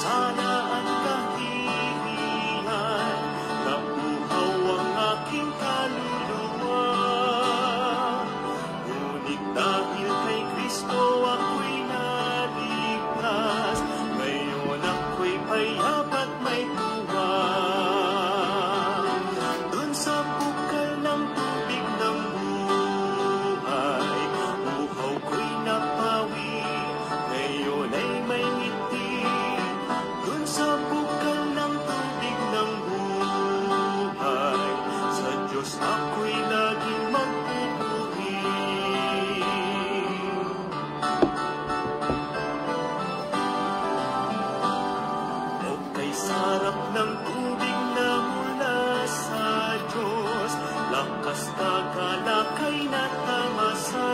pinsala at kahihiyan, nabuhaw ang aking kaluluwa. Ngunit dahil kay Kristo ako'y naligtas, ngayon ako'y payapa at may tuwa. Dun sa bukal ng tubig ng buhay, uhaw ko'y napawi, ngayon ay may ngiti. Dun sa bukal ng tubig ng buhay, sa Diyos ako'y laging magpupuri. O kay sarap ng tubig na mula sa Diyos, lakas tagalakay na tamasa.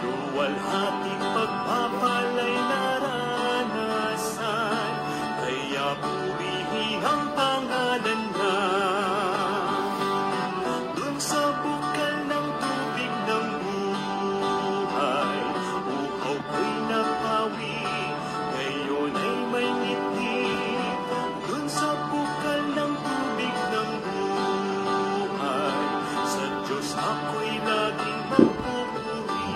Luwalhating pagpapalay naranasan, kaya purihin ang pangalan niya. Dun sa bukal ng tubig ng buhay, uhaw ko'y napawi, ngayon ay may ngiti. Dun sa bukal ng tubig ng buhay, sa Diyos ako'y laging magpupuri.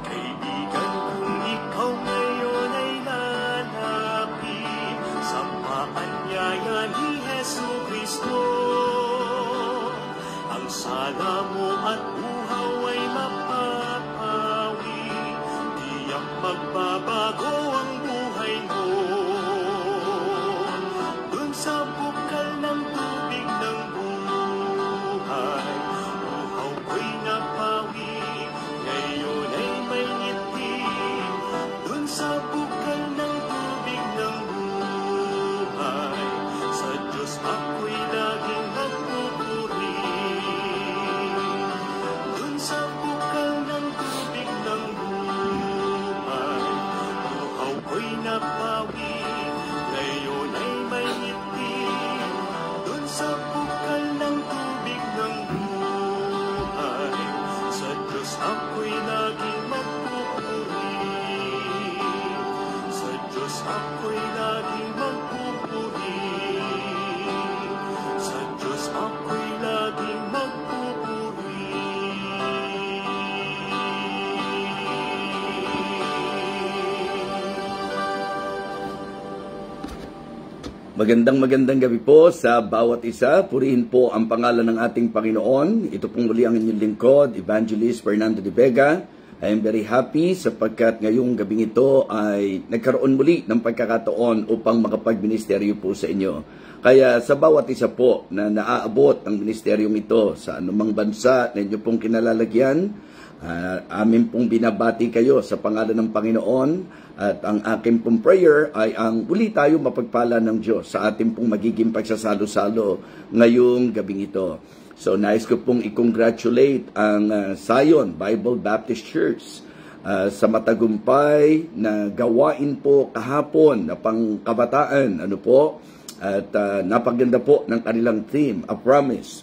Kaibigan, kung ikaw ngayon ay lalapit sa paanyaya ni Jesucristo, ang sala mo at uhaw ay mapapawi, tiyak magbabago ang buhay mo. Dun sa bukal ng tubig ng buhay, uhaw ko'y napawi, ngayon ay may ngiti. Dun sa bukal ng tubig ng buhay, sa Diyos ako'y laging nagpupuri. Dun sa bukal ng tubig ng buhay, uhaw ko'y napawi, ngayon ay may ngiti. Dun sa bukal ng tubig ng buhay, sa Diyos ako'y laging magpupuri. Sa Diyos ako'y laging magpupuri. Sa Diyos ako'y laging magpupuri. Magandang gabi po sa bawat isa. Purihin po ang pangalan ng ating Panginoon. Ito pong muli ang inyong lingkod, Evangelist Fernando de Vega. I am very happy sapagkat ngayong gabing ito ay nagkaroon muli ng pagkakataon upang makapagministeryo po sa inyo. Kaya sa bawat isa po na naaabot ang ministeryong ito sa anumang bansa na inyo pong kinalalagyan, amin pong binabati kayo sa pangalan ng Panginoon. At ang aking pong prayer ay ang muli tayo mapagpala ng Diyos sa ating pong magiging pagsasalo-salo ngayong gabing ito. So nais ko pong i-congratulate ang Zion Bible Baptist Church sa matagumpay na gawain po kahapon na pangkabataan. At napaganda po ng kanilang theme, A Promise,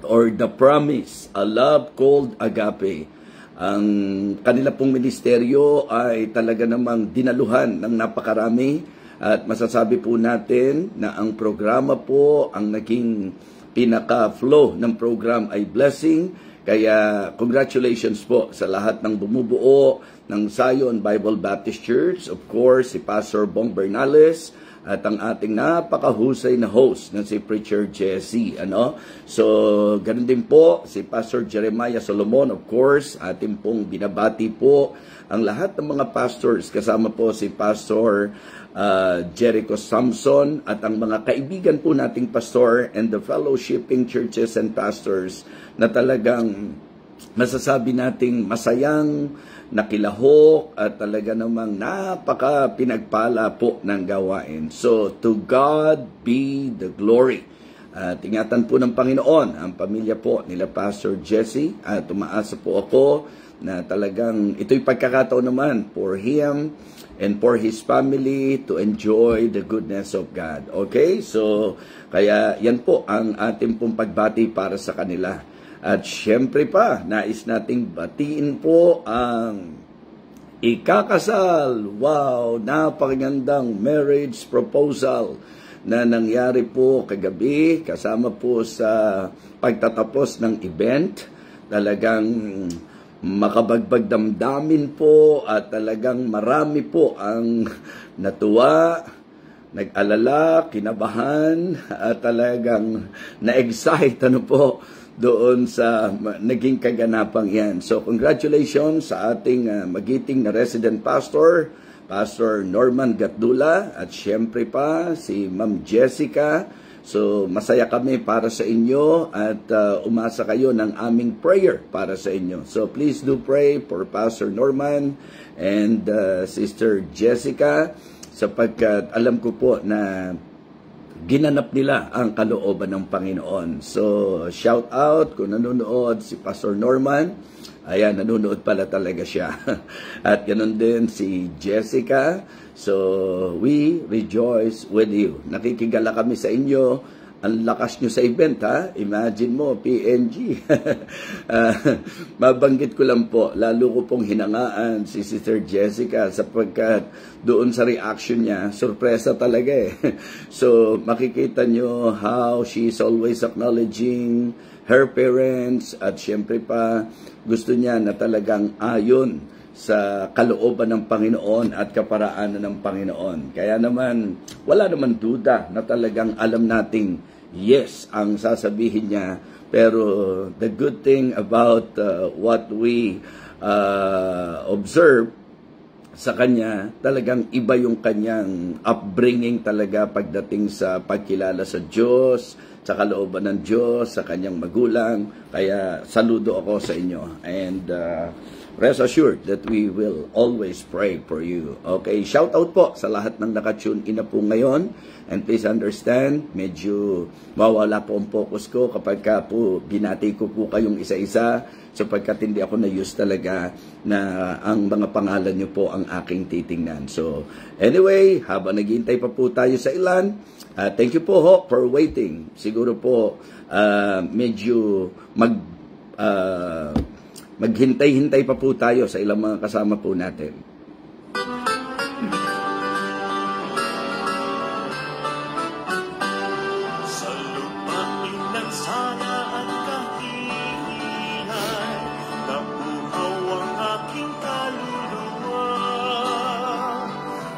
or The Promise, A Love Called Agape. Ang kanila pong ministeryo ay talaga namang dinaluhan ng napakarami at masasabi po natin na ang programa po, ang naging pinaka-flow ng program ay blessing. Kaya congratulations po sa lahat ng bumubuo ng Zion Bible Baptist Church. Of course, si Pastor Bong Bernales at ang ating napakahusay na host na si Preacher Jesse. So, ganun din po si Pastor Jeremiah Solomon, of course. Ating pong binabati po ang lahat ng mga pastors, kasama po si Pastor Jericho Samson at ang mga kaibigan po nating pastor and the fellowshipping churches and pastors na talagang masasabi nating masayang nakilahok at talaga namang napaka pinagpala po ng gawain. So, to God be the glory. At ingatan po ng Panginoon ang pamilya po nila Pastor Jesse. At umaasa po ako na talagang ito'y pagkakataon naman for him and for his family to enjoy the goodness of God. Okay? So, kaya yan po ang ating pong pagbati para sa kanila. At syempre pa, nais nating batiin po ang ikakasal. Wow, napakagandang marriage proposal na nangyari po kagabi kasama po sa pagtatapos ng event. Talagang makabagbag damdamin po at talagang marami po ang natuwa, nag-alala, kinabahan at talagang na-excite doon sa naging kaganapang yan. So congratulations sa ating magiting na resident pastor, Pastor Norman Gatdula, at syempre pa si Ma'am Jessica. So masaya kami para sa inyo at umasa kayo ng aming prayer para sa inyo. So please do pray for Pastor Norman and Sister Jessica, sapagkat alam ko po na ginanap nila ang kalooban ng Panginoon. So, shout out kung nanonood si Pastor Norman. Ayan, nanonood pala talaga siya. At ganun din si Jessica. So, we rejoice with you. Nakikigala kami sa inyo. Ang lakas nyo sa event, ha? Imagine mo, PNG. Mabanggit ko lang po, lalo ko pong hinangaan si Sister Jessica sapagkat doon sa reaction niya, sorpresa talaga eh. So, makikita nyo how she is always acknowledging her parents at syempre pa gusto niya na talagang ayon sa kalooban ng Panginoon at kaparaanan ng Panginoon. Kaya naman, wala naman duda na talagang alam nating yes ang sasabihin niya. Pero the good thing about what we observe sa kanya, talagang iba yung kanyang upbringing talaga pagdating sa pagkilala sa Diyos, sa kalooban ng Diyos, sa kanyang magulang. Kaya saludo ako sa inyo. And rest assured that we will always pray for you. Okay, shout out po sa lahat ng nakatune in na po ngayon. And please understand, medyo mawala po ang focus ko kapag po binati ko po kayong isa-isa, sapagkat hindi ako na-use talaga na ang mga pangalan nyo po ang aking titingnan. So, anyway, habang naghihintay pa po tayo sa ilan, thank you po for waiting. Siguro po, medyo maghintay-hintay pa po tayo sa ilang mga kasama po natin. Sa lupain ng sana at kahihiyan, nabuhaw ang aking kaluluwa.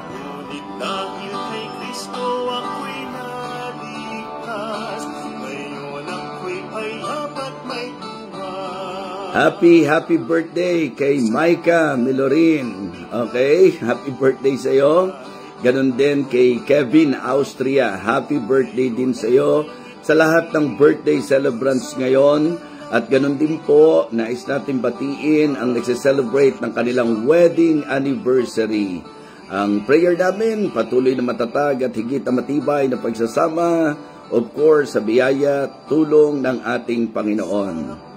Ngunit dahil kay Kristo ako'y naligtas, ngayon ako'y payap at may Happy birthday kay Micah Milorin. Okay, happy birthday sa iyo. Ganon din kay Kevin Austria. Happy birthday din sa iyo. Sa lahat ng birthday celebrants ngayon. At ganon din po, nais natin batiin ang nagse-celebrate ng kanilang wedding anniversary. Ang prayer namin, patuloy na matatag at higit na matibay na pagsasama, of course, sa biyaya, tulong ng ating Panginoon.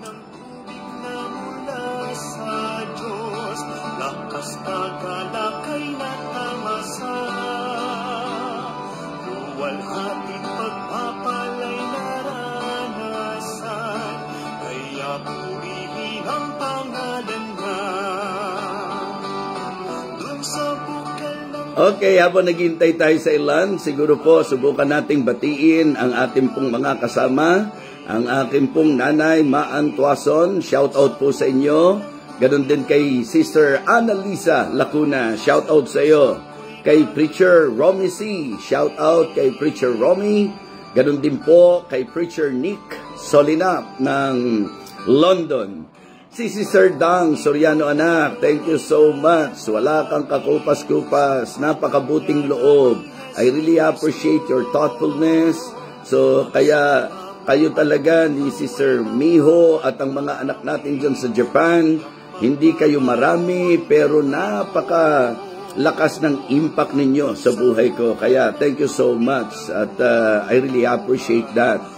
Okay, habang naghihintay tayo sa ilan, siguro po subukan nating batiin ang ating pong mga kasama. Ang aking pong nanay, Maan Tuason, shout out po sa inyo. Ganon din kay Sister Annalisa Lacuna, shout out sa iyo. Kay Preacher Romy C, shout out kay Preacher Romy. Ganon din po kay Preacher Nick Solinap ng London. Si Sister Dang Soriano anak, thank you so much. Wala kang kakupas-kupas, napakabuting loob. I really appreciate your thoughtfulness. So, kaya kayo talaga ni Sister Miho at ang mga anak natin dyan sa Japan, hindi kayo marami, pero napaka lakas ng impact ninyo sa buhay ko. Kaya, thank you so much. At I really appreciate that.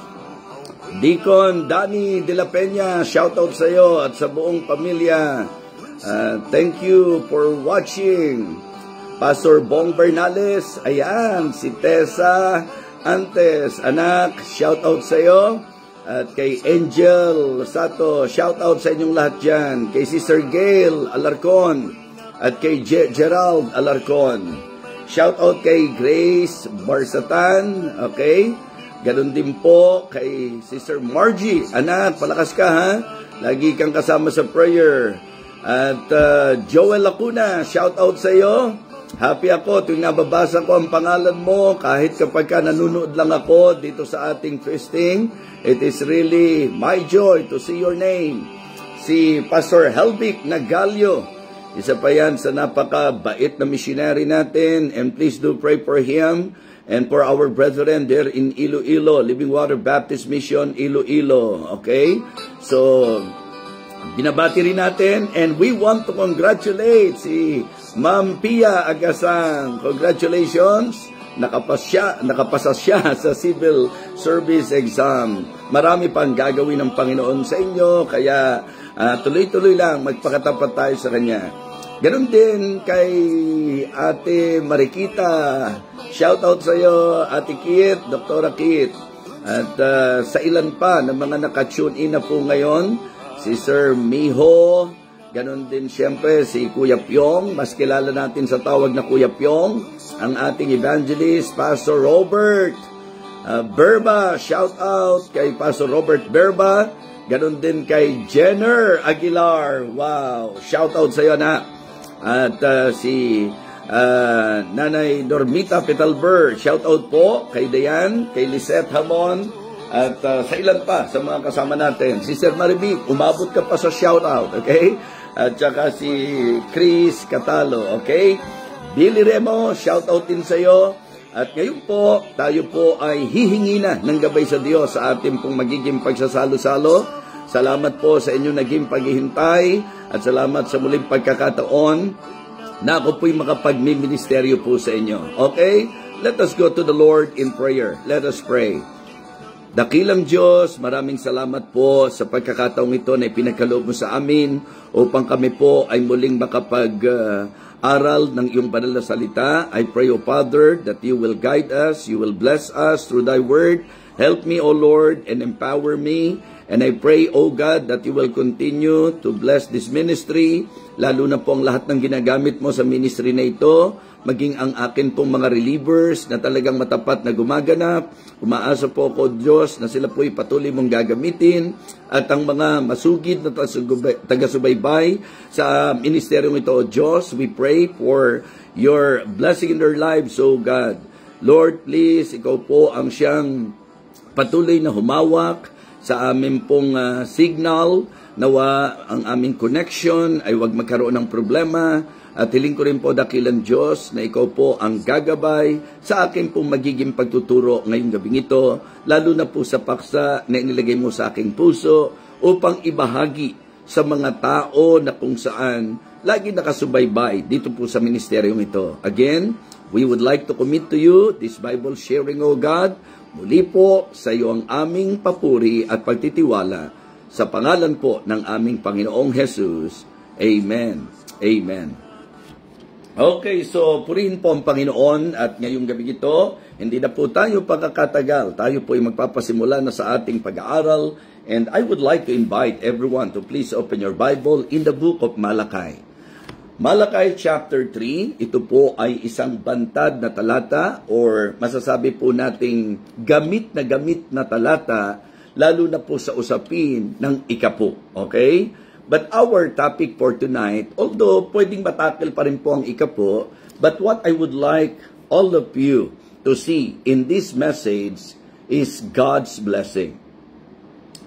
Deacon Danny De La Peña, shoutout sa iyo at sa buong pamilya. Thank you for watching. Pastor Bong Bernales, ayan, si Tessa Antes, anak, shoutout sa iyo. At kay Angel Sato, shout out sa inyong lahat dyan. Kay Sister Gail Alarcon. At kay Gerald Alarcon. Shout out kay Grace Barsatan. Okay? Ganon din po kay Sister Margie. Anak, palakas ka ha. Lagi kang kasama sa prayer. At Joel Lacuna, shout out sa iyo. Happy ako tuwing nababasa ko ang pangalan mo. Kahit kapag ka nanonood lang ako dito sa ating feasting, it is really my joy to see your name. Si Pastor Helvic Nagalio, isa pa yan sa napakabait na missionary natin. And please do pray for him. And for our brethren there in Iloilo, Living Water Baptist Mission, Iloilo. Okay? So, binabati rin natin. And we want to congratulate si Ma'am Pia Agasang. Congratulations! Nakapasa siya sa civil service exam. Marami pang gagawin ng Panginoon sa inyo. Kaya, tuloy-tuloy lang, magpakatapat tayo sa Kanya. Ganon din kay Ate Marikita. Shout out sa iyo, Ate Kit, Dr. Kit. At sa ilan pa ng mga naka-tune in na po ngayon, si Sir Miho, ganon din siyempre si Kuya Pyong, mas kilala natin sa tawag na Kuya Pyong, ang ating evangelist, Pastor Robert Berba. Shout out kay Pastor Robert Berba. Ganon din kay Jenner Aguilar. Wow, shout out sa iyo na. At si Nanay Normita Petalber, shout out po kay Dayan, kay Lisette Hamon, at sa ilan pa sa mga kasama natin. Si Sir Maribik, umabot ka pa sa shout out, okay? At saka si Chris Catalo, okay? Billy Remo, shout out din sa iyo. At ngayon po, tayo po ay hihingi na ng gabay sa Diyos sa ating pong magiging pagsasalo-salo. Salamat po sa inyong naging paghihintay at salamat sa muling pagkakataon na ako po'y makapagmiministeryo po sa inyo. Okay? Let us go to the Lord in prayer. Let us pray. Dakilang Diyos, maraming salamat po sa pagkakataong ito na ipinagkaloob mo sa amin upang kami po ay muling makapag-aral ng iyong banal na salita. I pray, O Father, that you will guide us, you will bless us through thy word. Help me, O Lord, and empower me. And I pray, O God, that you will continue to bless this ministry, lalo na po ang lahat ng ginagamit mo sa ministry na ito, maging ang akin pong mga relievers na talagang matapat na gumaganap. Umaasa po ako, Diyos, na sila po'y patuloy mong gagamitin, at ang mga masugid na taga-subaybay sa ministeryong ito, O Diyos, we pray for your blessing in their lives, O God. Lord, please, ikaw po ang siyang patuloy na humawak sa amin pong signal, nawa ang aming connection ay huwag magkaroon ng problema. At hiling ko rin po, dakilang Diyos, na ikaw po ang gagabay sa akin pong magiging pagtuturo ngayong gabing ito, lalo na po sa paksa na inilagay mo sa aking puso upang ibahagi sa mga tao na kung saan lagi nakasubaybay dito po sa ministeryong ito. Again, we would like to commit to you this Bible sharing, O God. Muli po sa iyo ang aming papuri at pagtitiwala sa pangalan po ng aming Panginoong Jesus. Amen. Amen. Okay, so purihin po ang Panginoon at ngayong gabi ito, hindi na po tayo pagkakatagal. Tayo po ay magpapasimula na sa ating pag-aaral, and I would like to invite everyone to please open your Bible in the book of Malachi. Malachi chapter 3, ito po ay isang bantad na talata or masasabi po nating gamit na talata, lalo na po sa usapin ng ikapo. Okay? But our topic for tonight, although pwedeng matakil pa rin po ang ikapo, but what I would like all of you to see in this message is God's blessing.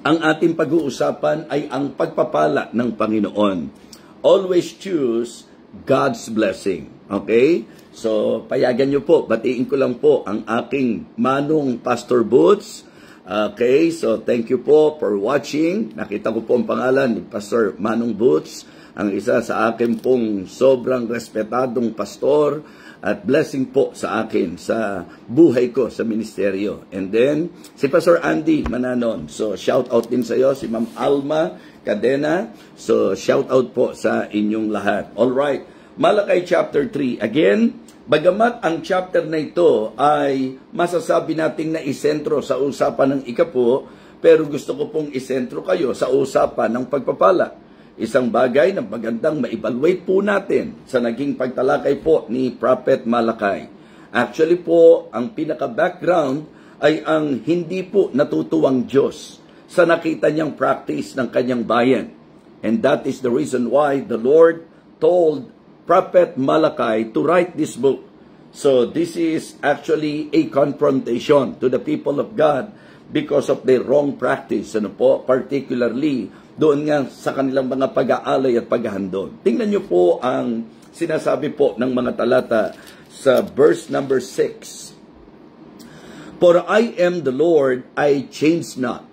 Ang ating pag-uusapan ay ang pagpapala ng Panginoon. Always choose God's blessing. Okay? So, payagan nyo po. Batiin ko lang po ang aking manong Pastor Boots. Okay? So, thank you po for watching. Nakita ko po ang pangalan ni Pastor Manong Boots, ang isa sa akin pong sobrang respetadong pastor at blessing po sa akin sa buhay ko sa ministeryo. And then, si Pastor Andy Mananon. So, shout out din sa iyo. Si Ma'am Alma Cadena. So, shout out po sa inyong lahat. Alright. Malachi chapter 3. Again, bagamat ang chapter na ito ay masasabi nating na isentro sa usapan ng ikapo, pero gusto ko pong isentro kayo sa usapan ng pagpapala. Isang bagay na magandang ma-evaluate po natin sa naging pagtalakay po ni Prophet Malachi. Actually po, ang pinaka-background ay ang hindi po natutuwang Diyos sa nakita niyang practice ng kanyang bayan. And that is the reason why the Lord told Prophet Malachi to write this book. So this is actually a confrontation to the people of God because of their wrong practice. Ano po? Particularly doon nga sa kanilang mga pag-aalay at paghahandog. Tingnan niyo po ang sinasabi po ng mga talata sa verse number 6. For I am the Lord, I change not.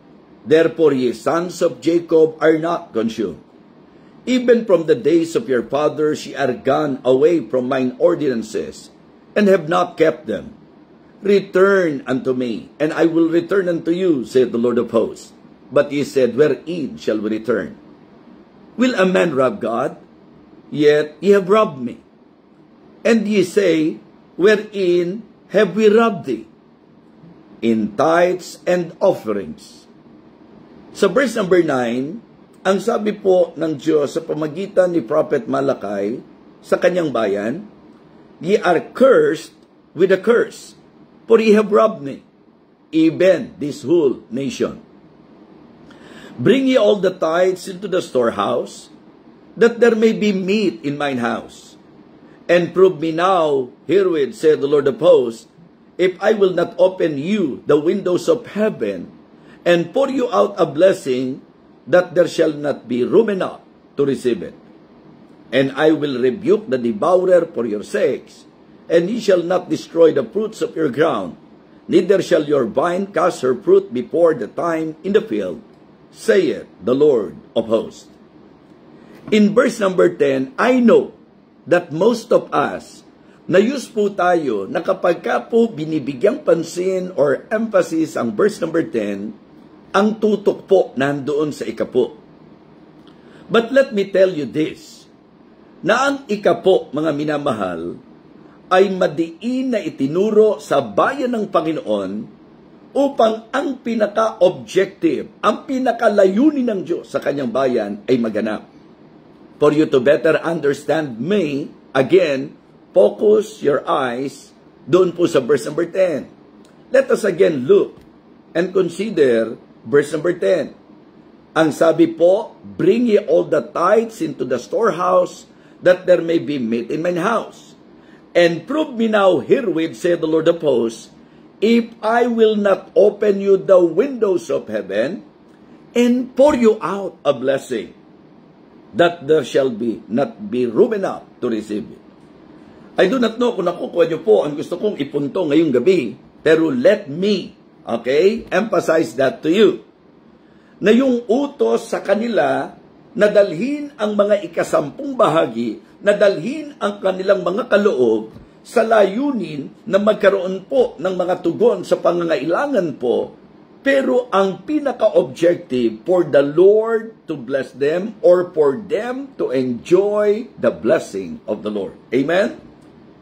Therefore ye sons of Jacob are not consumed. Even from the days of your fathers ye are gone away from mine ordinances, and have not kept them. Return unto me, and I will return unto you, saith the Lord of hosts. But ye said, wherein shall we return? Will a man rob God? Yet ye have robbed me. And ye say, wherein have we robbed thee? In tithes and offerings. Sa verse number 9, ang sabi po ng Diyos sa pamagitan ni Prophet Malachi sa kanyang bayan, ye are cursed with a curse, for ye have robbed me, even this whole nation. Bring ye all the tithes into the storehouse, that there may be meat in mine house. And prove me now herewith, saith the Lord of hosts, if I will not open you the windows of heaven, and pour you out a blessing, that there shall not be room enough to receive it. And I will rebuke the devourer for your sakes, and ye shall not destroy the fruits of your ground, neither shall your vine cast her fruit before the time in the field, saith the Lord of hosts. In verse number 10, I know that most of us, na-use po tayo na kapag ka po binibigyang pansin or emphasis ang verse number 10, ang tutok po nandoon sa ikapo. But let me tell you this, na ang ikapo, mga minamahal, ay madiin na itinuro sa bayan ng Panginoon upang ang pinaka-objective, ang pinaka-layunin ng Diyos sa kanyang bayan ay maganap. For you to better understand me, again, focus your eyes doon po sa verse number 10. Let us again look and consider verse number 10. Ang sabi po, bring ye all the tithes into the storehouse, that there may be meat in mine house. And prove me now herewith, saith the Lord of hosts, if I will not open you the windows of heaven, and pour you out a blessing, that there shall be not be room enough to receive it. I do not know kung nakukuha niyo po ang gusto kong ipunto ngayong gabi, pero let me, emphasize that to you. Na yung utos sa kanila, na dalhin ang mga ikasampung bahagi, na dalhin ang kanilang mga kaloob, sa layunin na magkaroon po ng mga tugon sa pangangailangan po, pero ang pinaka-objective for the Lord to bless them or for them to enjoy the blessing of the Lord. Amen?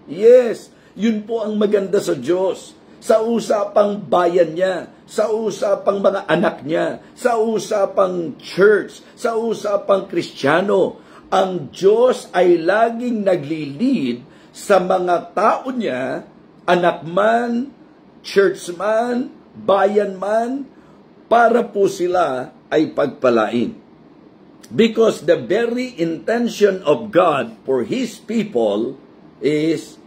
Yes, yun po ang maganda sa Diyos. Sa usapang bayan niya, sa usapang mga anak niya, sa usapang church, sa usapang Kristiyano, ang Diyos ay laging nagli-lead sa mga tao niya, anak man, church man, bayan man, para po sila ay pagpalain. Because the very intention of God for His people is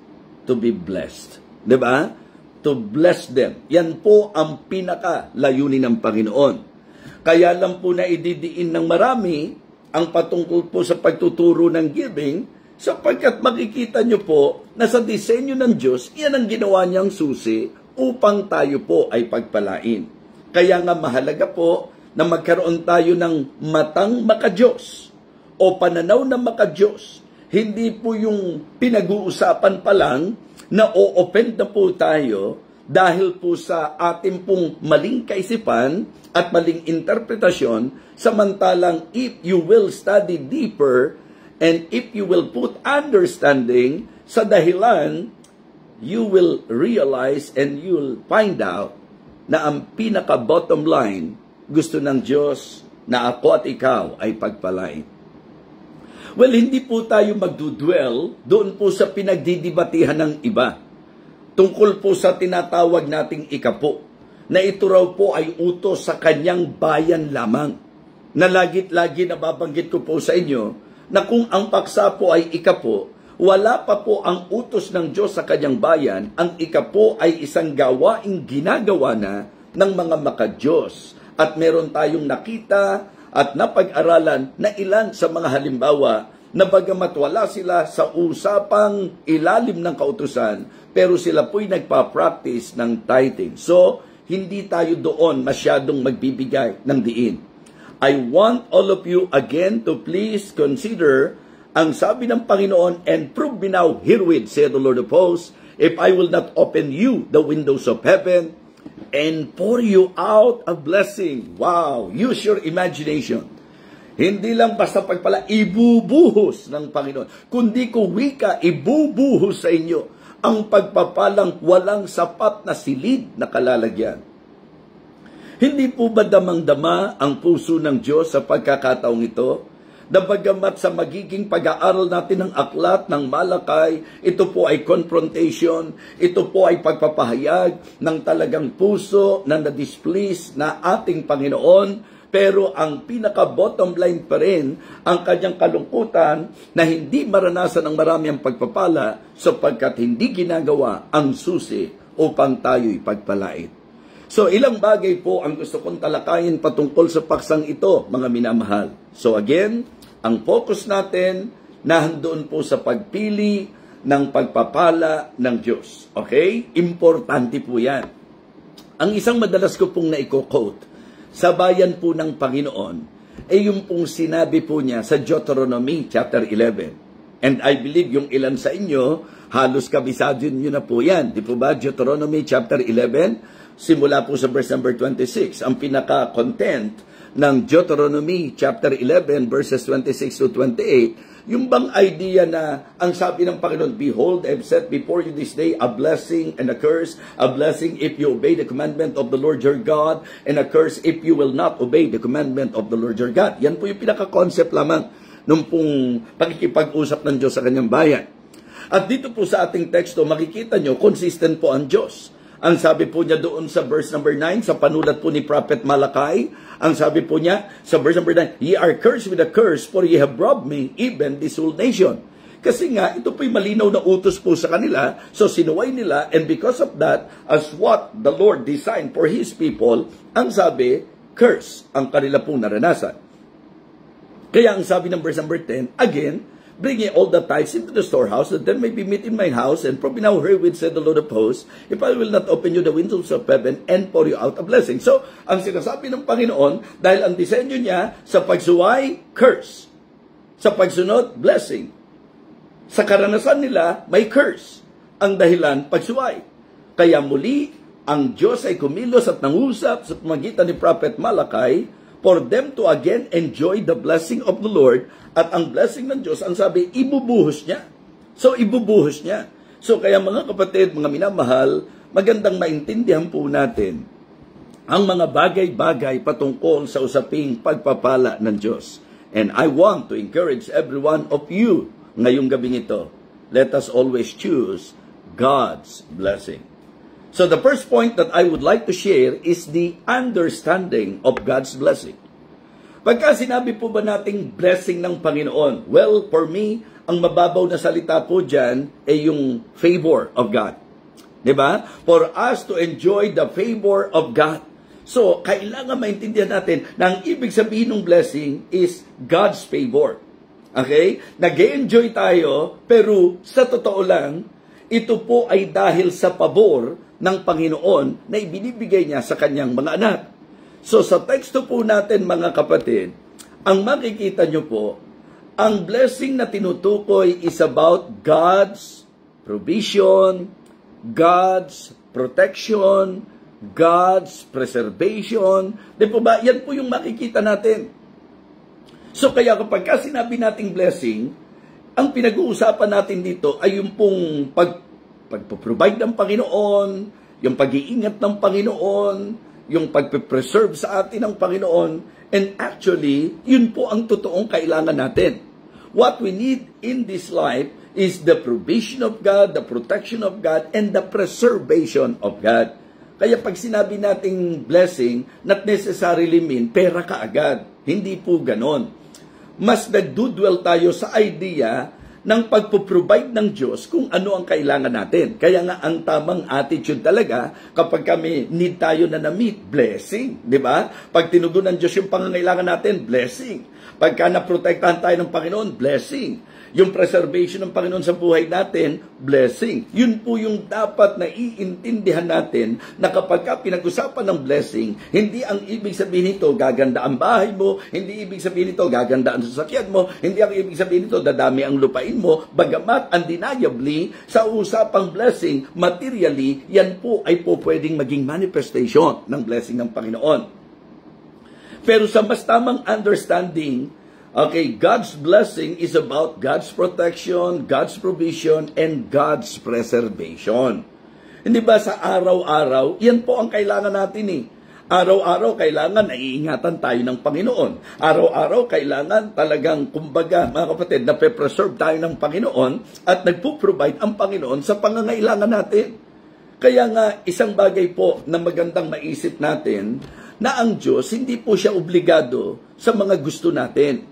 to be blessed. Diba? To bless them. Yan po ang pinaka-layunin ng Panginoon. Kaya lang po na ididiin ng marami ang patungkol po sa pagtuturo ng giving, sapagkat makikita nyo po na sa disenyo ng Diyos, yan ang ginawa niyang susi upang tayo po ay pagpalain. Kaya nga mahalaga po na magkaroon tayo ng matang makadiyos o pananaw na makadiyos. Hindi po yung pinag-uusapan pa lang na o-offend na po tayo dahil po sa ating pong maling kaisipan at maling interpretasyon, samantalang if you will study deeper and if you will put understanding sa dahilan, you will realize and you will find out na ang pinaka-bottom line gusto ng Diyos na ako at ikaw ay pagpalain. Well, hindi po tayo magdudwell doon po sa pinagdidibatihan ng iba. Tungkol po sa tinatawag nating ikapo, na ito raw po ay utos sa kanyang bayan lamang. Na lagi-lagi nababanggit ko po sa inyo, na kung ang paksa po ay ikapo, wala pa po ang utos ng Diyos sa kanyang bayan, ang ikapo ay isang gawaing ginagawa na ng mga makadiyos. At meron tayong nakita at napag-aralan na ilan sa mga halimbawa na bagamat wala sila sa usapang ilalim ng kautusan, pero sila po'y nagpa-practice ng tithing. So, hindi tayo doon masyadong magbibigay ng diin. I want all of you again to please consider ang sabi ng Panginoon, and prove me now herewith, said the Lord of hosts, if I will not open you the windows of heaven and pour you out a blessing. Wow! Use your imagination. Hindi lang basta pagpala, ibubuhos ng Panginoon. Kundi kung wika, ibubuhos sa inyo ang pagpapalang walang sapat na silid na kalalagyan. Hindi po ba damang-dama ang puso ng Diyos sa pagkakataong ito? Na bagamat sa magiging pag-aaral natin ng aklat ng Malakay, ito po ay confrontation, ito po ay pagpapahayag ng talagang puso na na-displease na ating Panginoon, pero ang pinaka-bottom line pa rin, ang kanyang kalungkutan na hindi maranasan ng marami ang pagpapala sapagkat hindi ginagawa ang susi upang tayo'y pagpalait. So, ilang bagay po ang gusto kong talakayin patungkol sa paksang ito, mga minamahal. So, again, ang focus natin nahandoon po sa pagpili ng pagpapala ng Diyos. Okay? Importante po yan. Ang isang madalas ko pong naiko-quote sa bayan po ng Panginoon ay yung pong sinabi po niya sa Deuteronomy chapter 11. And I believe yung ilan sa inyo, halos kabisado nyo na po yan. Di po ba? Deuteronomy chapter 11, simula po sa verse number 26. Ang pinaka-content ng Deuteronomy chapter 11 verses 26 to 28, yung bang idea na ang sabi ng Panginoon, behold, I have set before you this day a blessing and a curse, a blessing if you obey the commandment of the Lord your God, and a curse if you will not obey the commandment of the Lord your God. Yan po yung pinaka-concept lamang nung pong pakikipag-usap ng Diyos sa kanyang bayan. At dito po sa ating teksto, makikita nyo, consistent po ang Diyos. Ang sabi po niya doon sa verse number 9, sa panulat po ni Prophet Malakay, ang sabi po niya sa verse number 9, ye are cursed with a curse, for ye have robbed me, even this whole nation. Kasi nga, ito po'y malinaw na utos po sa kanila, so sinuway nila, and because of that, as what the Lord designed for His people, ang sabi, curse ang kanila pong naranasan. Kaya ang sabi ng verse number 10, again, bring ye all the tithes into the storehouse, that there may be meat in my house, and prove me now herewith, said the Lord of hosts, if I will not open you the windows of heaven, and pour you out a blessing. So, ang sinasabi ng Panginoon, dahil ang disenyo niya, sa pagsuway, curse. Sa pagsunod, blessing. Sa karanasan nila, may curse. Ang dahilan, pagsuway. Kaya muli, ang Diyos ay kumilos at nangusap sa pamagitan ni Prophet Malakay, for them to again enjoy the blessing of the Lord. At ang blessing ng Diyos, ang sabi, ibubuhos niya. So, ibubuhos niya. So, kaya mga kapatid, mga minamahal, magandang maintindihan po natin ang mga bagay-bagay patungkol sa usaping pagpapala ng Diyos. And I want to encourage every one of you ngayong gabing ito. Let us always choose God's blessing. So the first point that I would like to share is the understanding of God's blessing. Pagka sinabi po ba nating blessing ng Panginoon? Well, for me, ang mababaw na salita po dyan ay yung favor of God. Diba? For us to enjoy the favor of God. So, kailangan maintindihan natin na ang ibig sabihin ng blessing is God's favor. Okay? Nag-enjoy tayo, pero sa totoo lang, ito po ay dahil sa pabor ng Panginoon na ibinibigay niya sa kanyang mga anak. So sa teksto po natin mga kapatid, ang makikita nyo po, ang blessing na tinutukoy is about God's provision, God's protection, God's preservation. Di po ba? Yan po yung makikita natin. So kaya kapag sinabi nating blessing, ang pinag-uusapan natin dito ay yung pong pagpo-provide ng Panginoon, yung pag-iingat ng Panginoon, yung pagpe-preserve sa atin ng Panginoon, and actually, yun po ang totoong kailangan natin. What we need in this life is the provision of God, the protection of God, and the preservation of God. Kaya pag sinabi nating blessing, not necessarily mean pera ka agad. Hindi po ganon. Mas nagdudwell tayo sa idea ng pagpo-provide ng Diyos kung ano ang kailangan natin. Kaya nga ang tamang attitude talaga kapag kami need tayo na na-meet, blessing. Di ba? Pag tinugon ng Diyos yung pangangailangan natin, blessing. Pagka naprotektahan tayo ng Panginoon, blessing. Yung preservation ng Panginoon sa buhay natin, blessing. Yun po yung dapat na iintindihan natin na kapag ka pinag-usapan ng blessing, hindi ang ibig sabihin nito gaganda ang bahay mo, hindi ibig sabihin nito gaganda ang sasakyan mo, hindi ang ibig sabihin nito dadami ang lupain mo, bagamat undeniably sa usapang blessing, materially, yan po ay po pwedeng maging manifestation ng blessing ng Panginoon. Pero sa mas tamang understanding, okay, God's blessing is about God's protection, God's provision, and God's preservation. Hindi ba sa araw-araw, yan po ang kailangan natin eh. Araw-araw kailangan naiingatan tayo ng Panginoon. Araw-araw kailangan talagang, kumbaga, mga kapatid, nape-preserve tayo ng Panginoon at nagpo-provide ang Panginoon sa pangangailangan natin. Kaya nga, isang bagay po na magandang maisip natin, na ang Diyos, hindi po siya obligado sa mga gusto natin.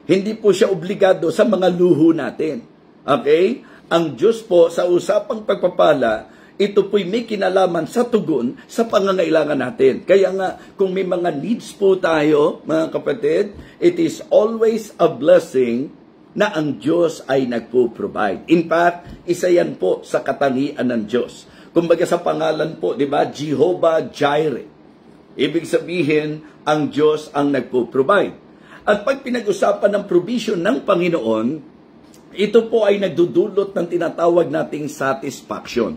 Hindi po siya obligado sa mga luho natin. Okay? Ang Diyos po, sa usapang pagpapala, ito po'y may kinalaman sa tugon sa pangangailangan natin. Kaya nga, kung may mga needs po tayo, mga kapatid, it is always a blessing na ang Diyos ay nagpo-provide. In fact, isa yan po sa katangian ng Diyos. Kumbaga sa pangalan po, di ba, Jehovah Jireh. Ibig sabihin, ang Diyos ang nagpo-provide. At pag pinag-usapan ng provision ng Panginoon, ito po ay nagdudulot ng tinatawag nating satisfaction.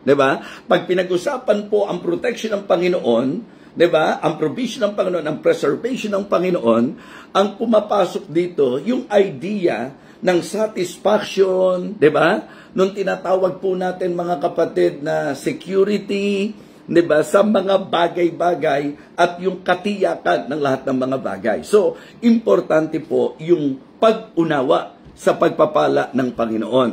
Diba? Pag pinag-usapan po ang protection ng Panginoon, diba? Ang provision ng Panginoon, ang preservation ng Panginoon, ang pumapasok dito, yung idea ng satisfaction, diba? Nung tinatawag po natin mga kapatid na security, diba, sa mga bagay-bagay at yung katiyakan ng lahat ng mga bagay. So, importante po yung pag-unawa sa pagpapala ng Panginoon.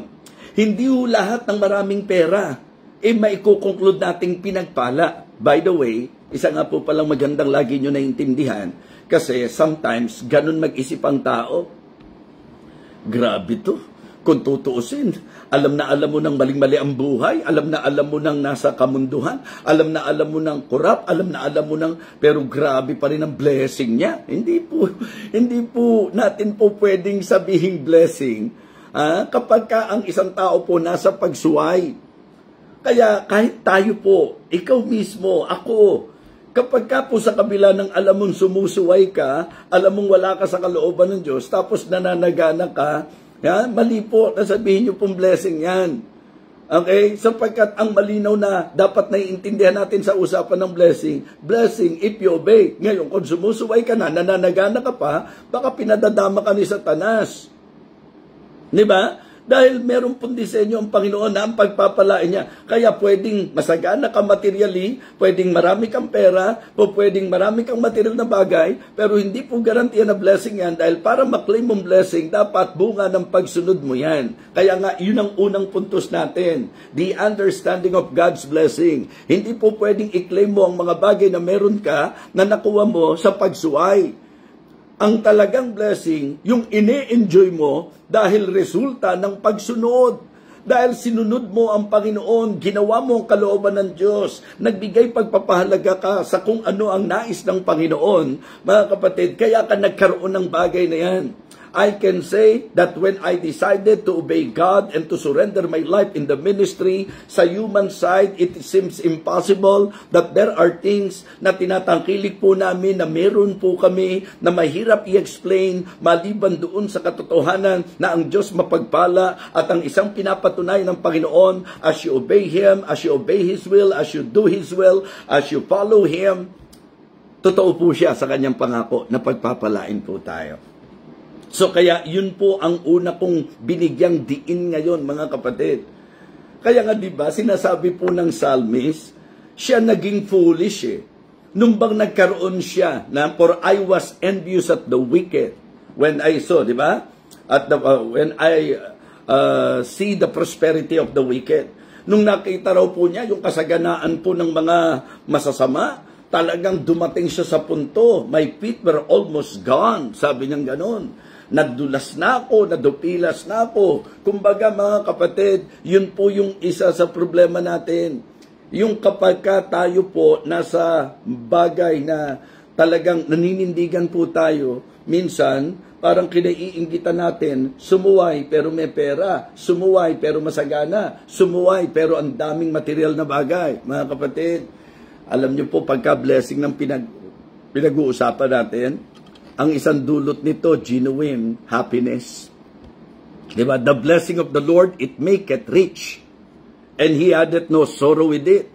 Hindi ho lahat ng maraming pera maikukonclude nating pinagpala. By the way, isa nga po palang magandang lagi nyo naiintindihan kasi sometimes ganun mag-isip ang tao. Grabe to. Kung tutuusin, alam na alam mo ng maling-mali ang buhay, alam na alam mo ng nasa kamunduhan, alam na alam mo ng korap, alam na alam mo ng, pero grabe pa rin ang blessing niya. Hindi po natin po pwedeng sabihin blessing kapag ka ang isang tao po nasa pagsuway. Kaya kahit tayo po, ikaw mismo, ako, kapag ka po sa kabila ng alam mong sumusuway ka, alam mong wala ka sa kalooban ng Diyos, tapos nananagana ka, mali po, nasabihin niyo pong blessing yan. Okay? Sapagkat ang malinaw na dapat naiintindihan natin sa usapan ng blessing if you obey. Ngayon, kung sumusuway ka na, nananagana ka pa, baka pinadadama ka ni Satanas. Di ba? Dahil meron pong disenyo ang Panginoon na ang pagpapalain niya. Kaya pwedeng masagana ka materially, pwedeng marami kang pera, o pwedeng marami kang material na bagay, pero hindi po garantiya na blessing yan dahil para maklaim mong blessing, dapat bunga ng pagsunod mo yan. Kaya nga, yun ang unang puntos natin. The understanding of God's blessing. Hindi po pwedeng i-claim mo ang mga bagay na meron ka na nakuha mo sa pagsuway. Ang talagang blessing, yung ine-enjoy mo dahil resulta ng pagsunod. Dahil sinunod mo ang Panginoon, ginawa mo ang kalooban ng Diyos, nagbigay pagpapahalaga ka sa kung ano ang nais ng Panginoon. Mga kapatid, kaya ka nagkaroon ng bagay na yan. I can say that when I decided to obey God and to surrender my life in the ministry, sa human side, it seems impossible that there are things na tinatangkilik po namin na meron po kami na mahirap i-explain maliban doon sa katotohanan na ang Diyos mapagpala at ang isang pinapatunay ng Panginoon as you obey Him, as you obey His will, as you do His will, as you follow Him, totoo po siya sa kanyang pangako na pagpapalain po tayo. So kaya yun po ang una kong binigyang diin ngayon mga kapatid. Kaya nga 'di ba sinasabi po ng psalmist, siya naging foolish Nung bang nagkaroon siya na, for I was envious at the wicked when I saw, di ba? When I see the prosperity of the wicked. Nung nakita raw po niya yung kasaganaan po ng mga masasama, talagang dumating siya sa punto, my feet were almost gone. Sabi niya gano'n. Nadulas na ako, nadupilas na ako. Kumbaga mga kapatid, yun po yung isa sa problema natin. Yung kapag tayo po nasa bagay na talagang naninindigan po tayo, minsan parang kinaiinggitan natin, sumuway pero may pera, sumuway pero masagana, sumuway pero ang daming material na bagay. Mga kapatid, alam niyo po pagka-blessing ng pinag-uusapan natin, ang isang dulot nito, genuine happiness. Diba? The blessing of the Lord, it maketh rich, and He addeth no sorrow with it.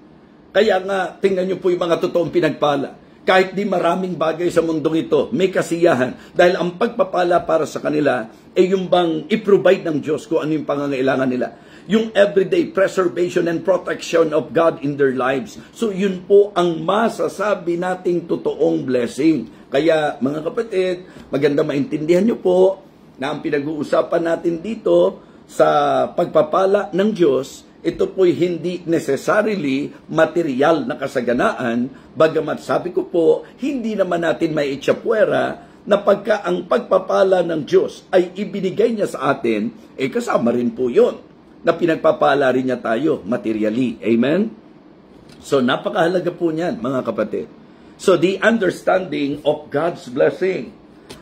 Kaya nga, tingnan niyo po yung mga totoong pinagpala. Kahit di maraming bagay sa mundong ito, may kasiyahan. Dahil ang pagpapala para sa kanila, yung bang i-provide ng Diyos kung ano yung pangangailangan nila. Yung everyday preservation and protection of God in their lives. So yun po ang masasabi nating totoong blessing. Kaya mga kapatid, maganda maintindihan nyo po na ang pinag-uusapan natin dito sa pagpapala ng Diyos, ito po'y hindi necessarily material na kasaganaan, bagamat sabi ko po, hindi naman natin may itsapwera na pagka ang pagpapala ng Diyos ay ibinigay niya sa atin, kasama rin po yun, na pinagpapala rin niya tayo materially. Amen? So, napakahalaga po niyan, mga kapatid. So, the understanding of God's blessing.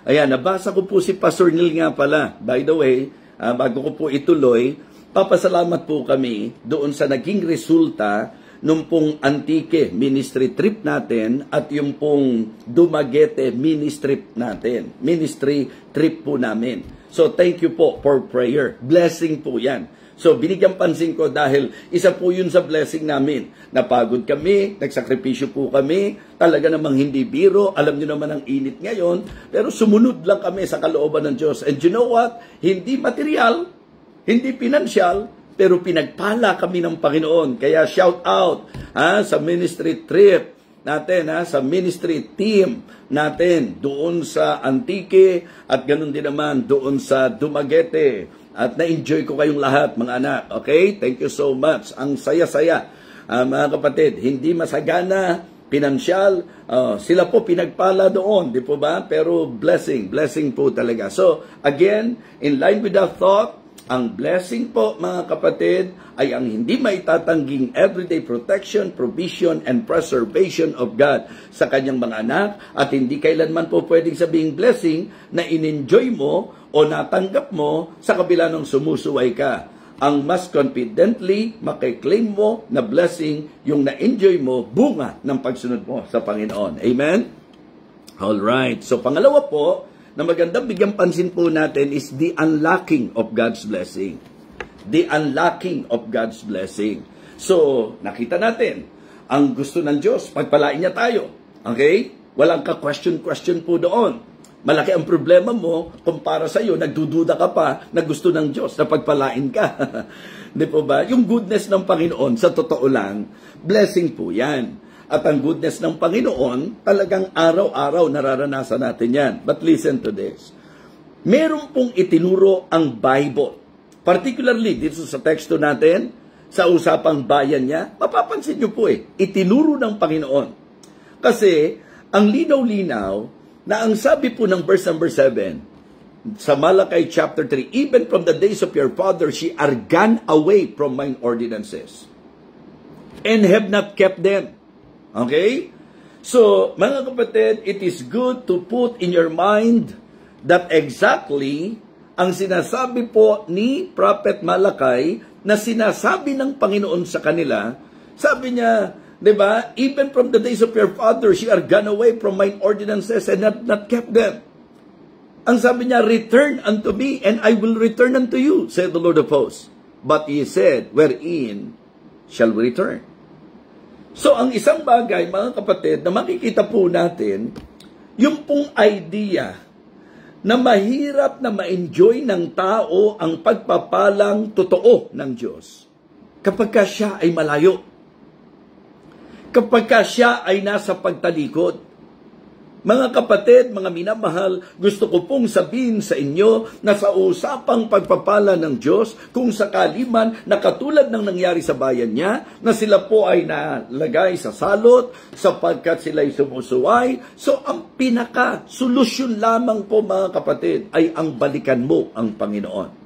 Ayan, nabasa ko po si Pastor Neil nga pala. By the way, bago ko po ituloy, papasalamat po kami doon sa naging resulta nung pong Antique ministry trip natin at yung pong Dumaguete ministry trip po namin. So, thank you po for prayer. Blessing po yan. So, binigyan pansin ko dahil isa po yun sa blessing namin. Napagod kami, nagsakripisyo po kami, talaga namang hindi biro, alam nyo naman ang init ngayon, pero sumunod lang kami sa kalooban ng Diyos. And you know what? Hindi material, hindi pinansyal, pero pinagpala kami ng Panginoon. Kaya shout out sa ministry trip natin, sa ministry team natin doon sa Antique at ganun din naman doon sa Dumaguete. At na-enjoy ko kayong lahat, mga anak. Okay? Thank you so much. Ang saya-saya. Mga kapatid, hindi masagana, pinansyal, sila po pinagpala doon, di po ba? Pero blessing po talaga. So, again, in line with that thought, ang blessing po, mga kapatid, ay ang hindi maitatangging everyday protection, provision, and preservation of God sa kanyang mga anak. At hindi kailanman po pwedeng sabing blessing na in-enjoy mo o natanggap mo sa kabila ng sumusuway ka. Ang mas confidently makiklaim mo na blessing yung na-enjoy mo, bunga ng pagsunod mo sa Panginoon. Amen? Alright. So, pangalawa po, na magandang bigyan pansin po natin is the unlocking of God's blessing. The unlocking of God's blessing. So, nakita natin, ang gusto ng Diyos, pagpalain niya tayo. Okay? Walang ka-question po doon. Malaki ang problema mo kung para sa iyo, nagdududa ka pa na gusto ng Diyos na pagpalain ka. Di po ba? Yung goodness ng Panginoon, sa totoo lang, blessing po yan. At ang goodness ng Panginoon, talagang araw-araw nararanasan natin yan. But listen to this. Meron pong itinuro ang Bible. Particularly dito sa teksto natin, sa usapang bayan niya, mapapansin niyo po itinuro ng Panginoon. Kasi, ang linaw-linaw, na ang sabi po ng verse number 7, sa Malakay chapter 3, even from the days of your father, she are gone away from mine ordinances, and have not kept them. Okay? So, mga kapatid, it is good to put in your mind that exactly ang sinasabi po ni Prophet Malakay na sinasabi ng Panginoon sa kanila. Sabi niya, di ba, even from the days of your fathers, ye are gone away from mine ordinances and have not kept them. Ang sabi niya, return unto me and I will return unto you, said the Lord of hosts. But he said, wherein shall we return? So, ang isang bagay, mga kapatid, na makikita po natin, yung pong idea na mahirap na ma-enjoy ng tao ang pagpapalang totoo ng Diyos kapag siya ay malayo. kapag siya ay nasa pagtalikod. Mga kapatid, mga minamahal, gusto ko pong sabihin sa inyo na sa usapang pagpapala ng Diyos, kung sakali man na katulad ng nangyari sa bayan niya, na sila po ay nalagay sa salot sapagkat sila ay sumusuway, so ang pinaka-solusyon lamang po mga kapatid ay ang balikan mo ang Panginoon.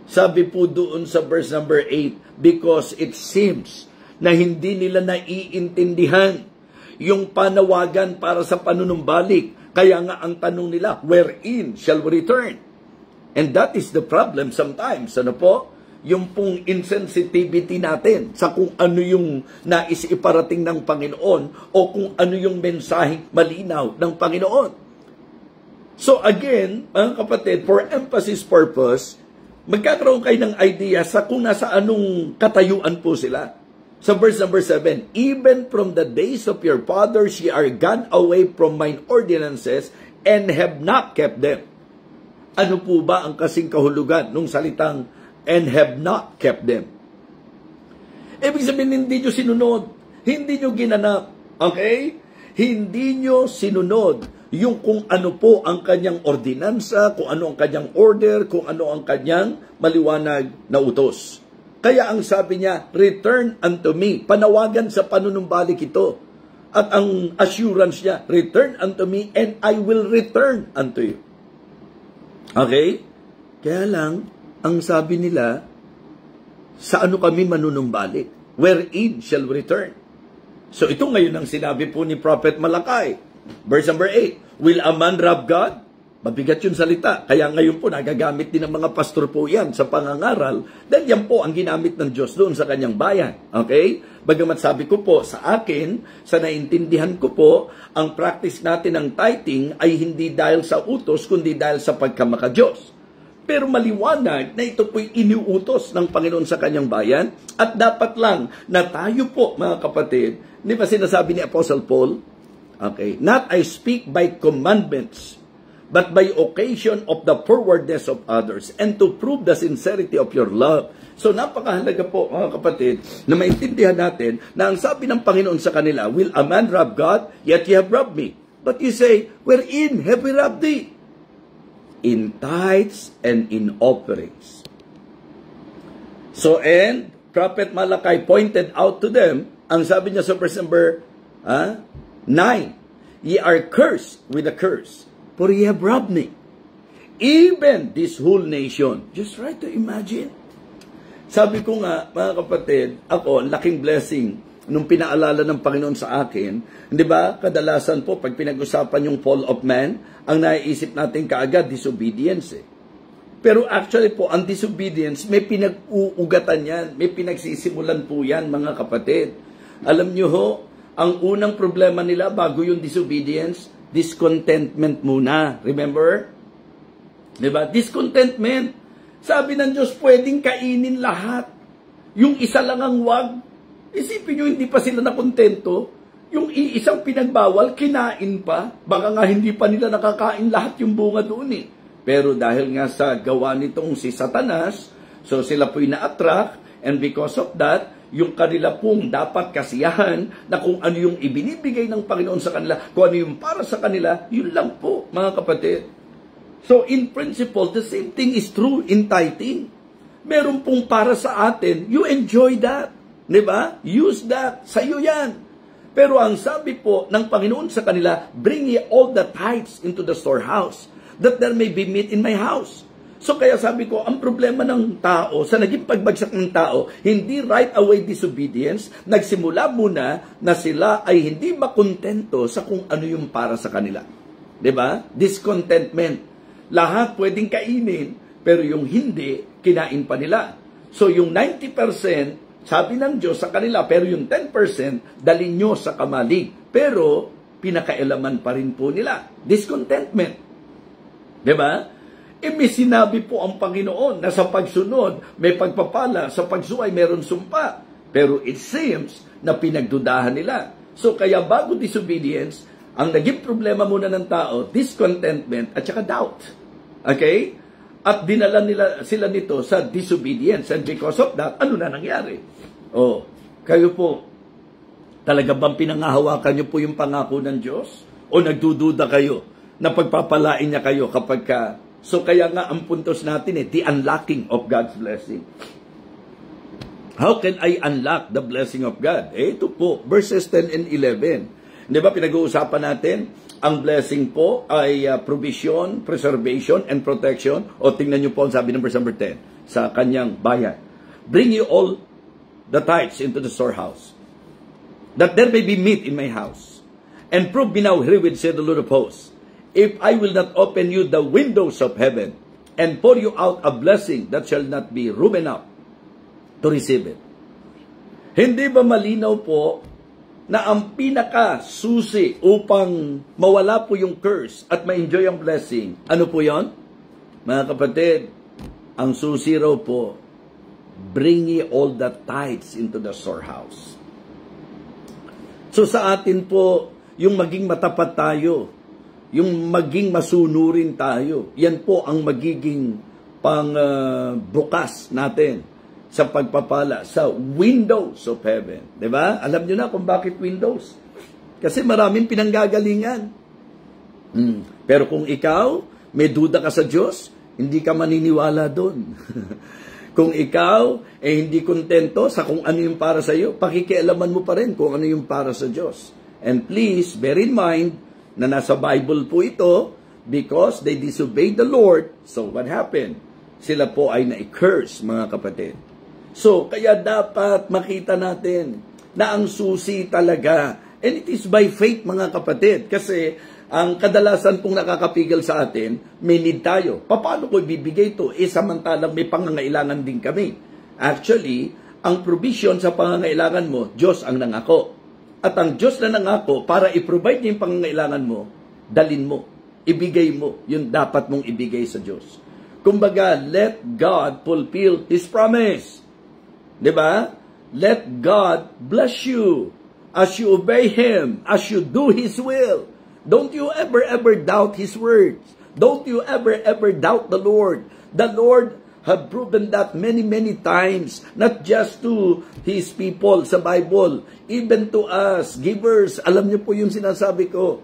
Sabi po doon sa verse number 8, because it seems na hindi nila naiintindihan yung panawagan para sa panunumbalik. Kaya nga ang tanong nila, wherein shall we return? And that is the problem sometimes. Ano po? Yung pong insensitivity natin sa kung ano yung nais iparating ng Panginoon o kung ano yung mensaheng malinaw ng Panginoon. So again, mga kapatid, for emphasis purpose, magkakaroon kayo ng idea sa kung nasa anong katayuan po sila. Sa verse number 7, even from the days of your fathers ye are gone away from mine ordinances and have not kept them. Ano po ba ang kasing kahulugan nung salitang and have not kept them? Ibig sabihin, hindi nyo sinunod. Hindi nyo ginanap. Okay? Hindi nyo sinunod yung kung ano po ang kanyang ordinansa, kung ano ang kanyang order, kung ano ang kanyang maliwanag na utos. Kaya ang sabi niya, return unto me. Panawagan sa panunumbalik ito. At ang assurance niya, return unto me and I will return unto you. Okay? Kaya lang, ang sabi nila, sa ano kami manunumbalik? Wherein shall we return? So ito ngayon ang sinabi po ni Prophet Malakay. Verse number 8, will a man rob God? Mabigat yung salita. Kaya ngayon po, nagagamit din ng mga pastor po yan sa pangangaral dahil yan po ang ginamit ng Diyos doon sa kanyang bayan. Okay? Bagamat sabi ko po, sa akin, sa naintindihan ko po, ang practice natin ng tithing ay hindi dahil sa utos, kundi dahil sa pagkamaka-Diyos. Pero maliwanag na ito po'y iniutos ng Panginoon sa kanyang bayan at dapat lang na tayo po, mga kapatid, di ba sinasabi ni Apostle Paul? Okay, not I speak by commandments, but by occasion of the forwardness of others, and to prove the sincerity of your love. So napakahalaga po, mga kapatid, na maintindihan natin na ang sabi ng Panginoon sa kanila, will a man rob God? Yet ye have robbed me. But you say, wherein have we robbed thee? In tithes and in offerings. So, and Prophet Malakay pointed out to them, ang sabi niya sa verse number 9, ye are cursed with a curse, for ye have robbed me, even this whole nation. Just try to imagine. Sabi ko nga, mga kapatid, ako, laking blessing nung pinaalala ng Panginoon sa akin. Di ba, kadalasan po, pag pinag-usapan yung fall of man, ang naiisip natin kaagad, disobedience. Pero actually po, ang disobedience, may pinag-uugatan yan, may pinagsisimulan po yan, mga kapatid. Alam nyo ho, ang unang problema nila bago yung disobedience, discontentment muna. Remember? Diba? Discontentment. Sabi ng Diyos, pwedeng kainin lahat. Yung isa lang ang wag. Isipin nyo, hindi pa sila nakontento. Yung isang pinagbawal, kinain pa. Baka nga hindi pa nila nakakain lahat yung bunga doon eh. Pero dahil nga sa gawa nitong si Satanas, so sila po'y na-attract, and because of that, yung kanila pong dapat kasiyahan na kung ano yung ibinibigay ng Panginoon sa kanila, kung ano yung para sa kanila, yun lang po, mga kapatid. So, in principle, the same thing is true in tithing. Meron pong para sa atin, you enjoy that. Diba? Use that. Sa'yo yan. Pero ang sabi po ng Panginoon sa kanila, bring ye all the tithes into the storehouse, that there may be meat in my house. So kaya sabi ko, ang problema ng tao, sa naging pagbagsak ng tao, hindi right away disobedience, nagsimula muna na sila ay hindi makontento sa kung ano yung para sa kanila. Diba? Discontentment. Lahat pwedeng kainin, pero yung hindi, kinain pa nila. So yung 90%, sabi ng Diyos sa kanila, pero yung 10%, dalhin nyo sa kamalig. Pero, pinakailaman pa rin po nila. Discontentment. Diba? May sinabi po ang Panginoon na sa pagsunod, may pagpapala, sa pagsuway, meron sumpa. Pero it seems na pinagdudahan nila. So, kaya bago disobedience, ang naging problema muna ng tao, discontentment at saka doubt. Okay? At dinala sila nito sa disobedience. And because of that, ano na nangyari? Oh, kayo po, Talaga bang pinangahawakan niyo po yung pangako ng Diyos? O nagdududa kayo na pagpapalain niya kayo kapag ka... So kaya nga ang puntos natin the unlocking of God's blessing. How can I unlock the blessing of God? Ito po, verses 10 and 11. Di ba pinag-uusapan natin, ang blessing po ay provision, preservation, and protection. O tingnan niyo po ang sabi ng verse number 10 sa kanyang bayan. Bring you all the tithes into the storehouse, that there may be meat in my house. And prove me now herewith, said the Lord of hosts, if I will not open you the windows of heaven, and pour you out a blessing that shall not be room enough to receive it. Hindi ba malinaw po na ang pinaka-susi upang mawala po yung curse at ma-enjoy ang blessing, ano po yon? Mga kapatid, ang susi raw po, bring ye all the tithes into the storehouse. So sa atin po, yung maging matapat tayo, yung maging masunurin tayo, yan po ang magiging bukas natin sa pagpapala sa windows of heaven. Diba? Alam nyo na kung bakit windows. Kasi maraming pinanggagalingan. Pero kung ikaw, may duda ka sa Diyos, hindi ka maniniwala doon. Kung ikaw hindi kontento sa kung ano yung para sa iyo, pakikialaman mo pa rin kung ano yung para sa Diyos. And please, bear in mind na nasa Bible po ito because they disobeyed the Lord. So what happened? Sila po ay na-curse, mga kapatid. So, kaya dapat makita natin na ang susi talaga, and it is by faith, mga kapatid, kasi ang kadalasan pong nakakapigil sa atin, may need tayo. Paano ko ibibigay ito? Samantalang may pangangailangan din kami. Actually, ang provision sa pangangailangan mo, Diyos ang nangako. At ang Diyos na nangako, para i-provide niya yung pangangailangan mo, dalin mo, ibigay mo, yun dapat mong ibigay sa Diyos. Kumbaga, let God fulfill His promise. Diba? Let God bless you as you obey Him, as you do His will. Don't you ever doubt His words. Don't you ever doubt the Lord. The Lord have proven that many times, not just to His people sa Bible, even to us, givers. Alam niyo po yung sinasabi ko.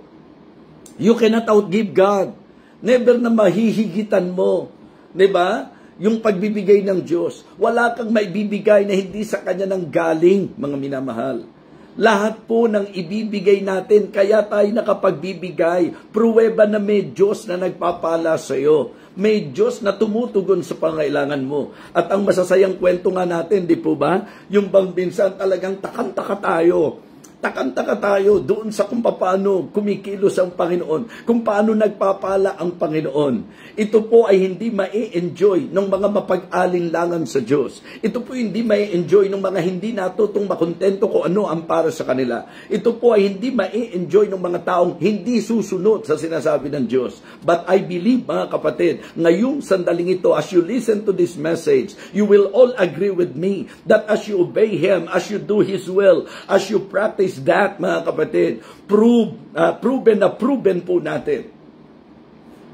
You cannot outgive God. Never na mahihigitan mo. Diba? Yung pagbibigay ng Diyos. Wala kang maibibigay na hindi sa Kanya nang galing, mga minamahal. Lahat po ng ibibigay natin, kaya tayo nakapagbibigay. Pruweba na may Diyos na nagpapala sa iyo. May Diyos na tumutugon sa pangailangan mo. At ang masasayang kwento nga natin, di po ba? Yung bang minsan talagang takang-taka tayo. Takang-taka tayo doon sa kung paano kumikilos ang Panginoon, kung paano nagpapala ang Panginoon. Ito po ay hindi ma-enjoy ng mga mapag-alinlangan sa Diyos. Ito po hindi ma-enjoy ng mga hindi natutong makontento kung ano ang para sa kanila. Ito po ay hindi ma-enjoy ng mga taong hindi susunod sa sinasabi ng Diyos. But I believe, mga kapatid, ngayong sandaling ito, as you listen to this message, you will all agree with me that as you obey Him, as you do His will, as you practice that, mga kapatid, proven po natin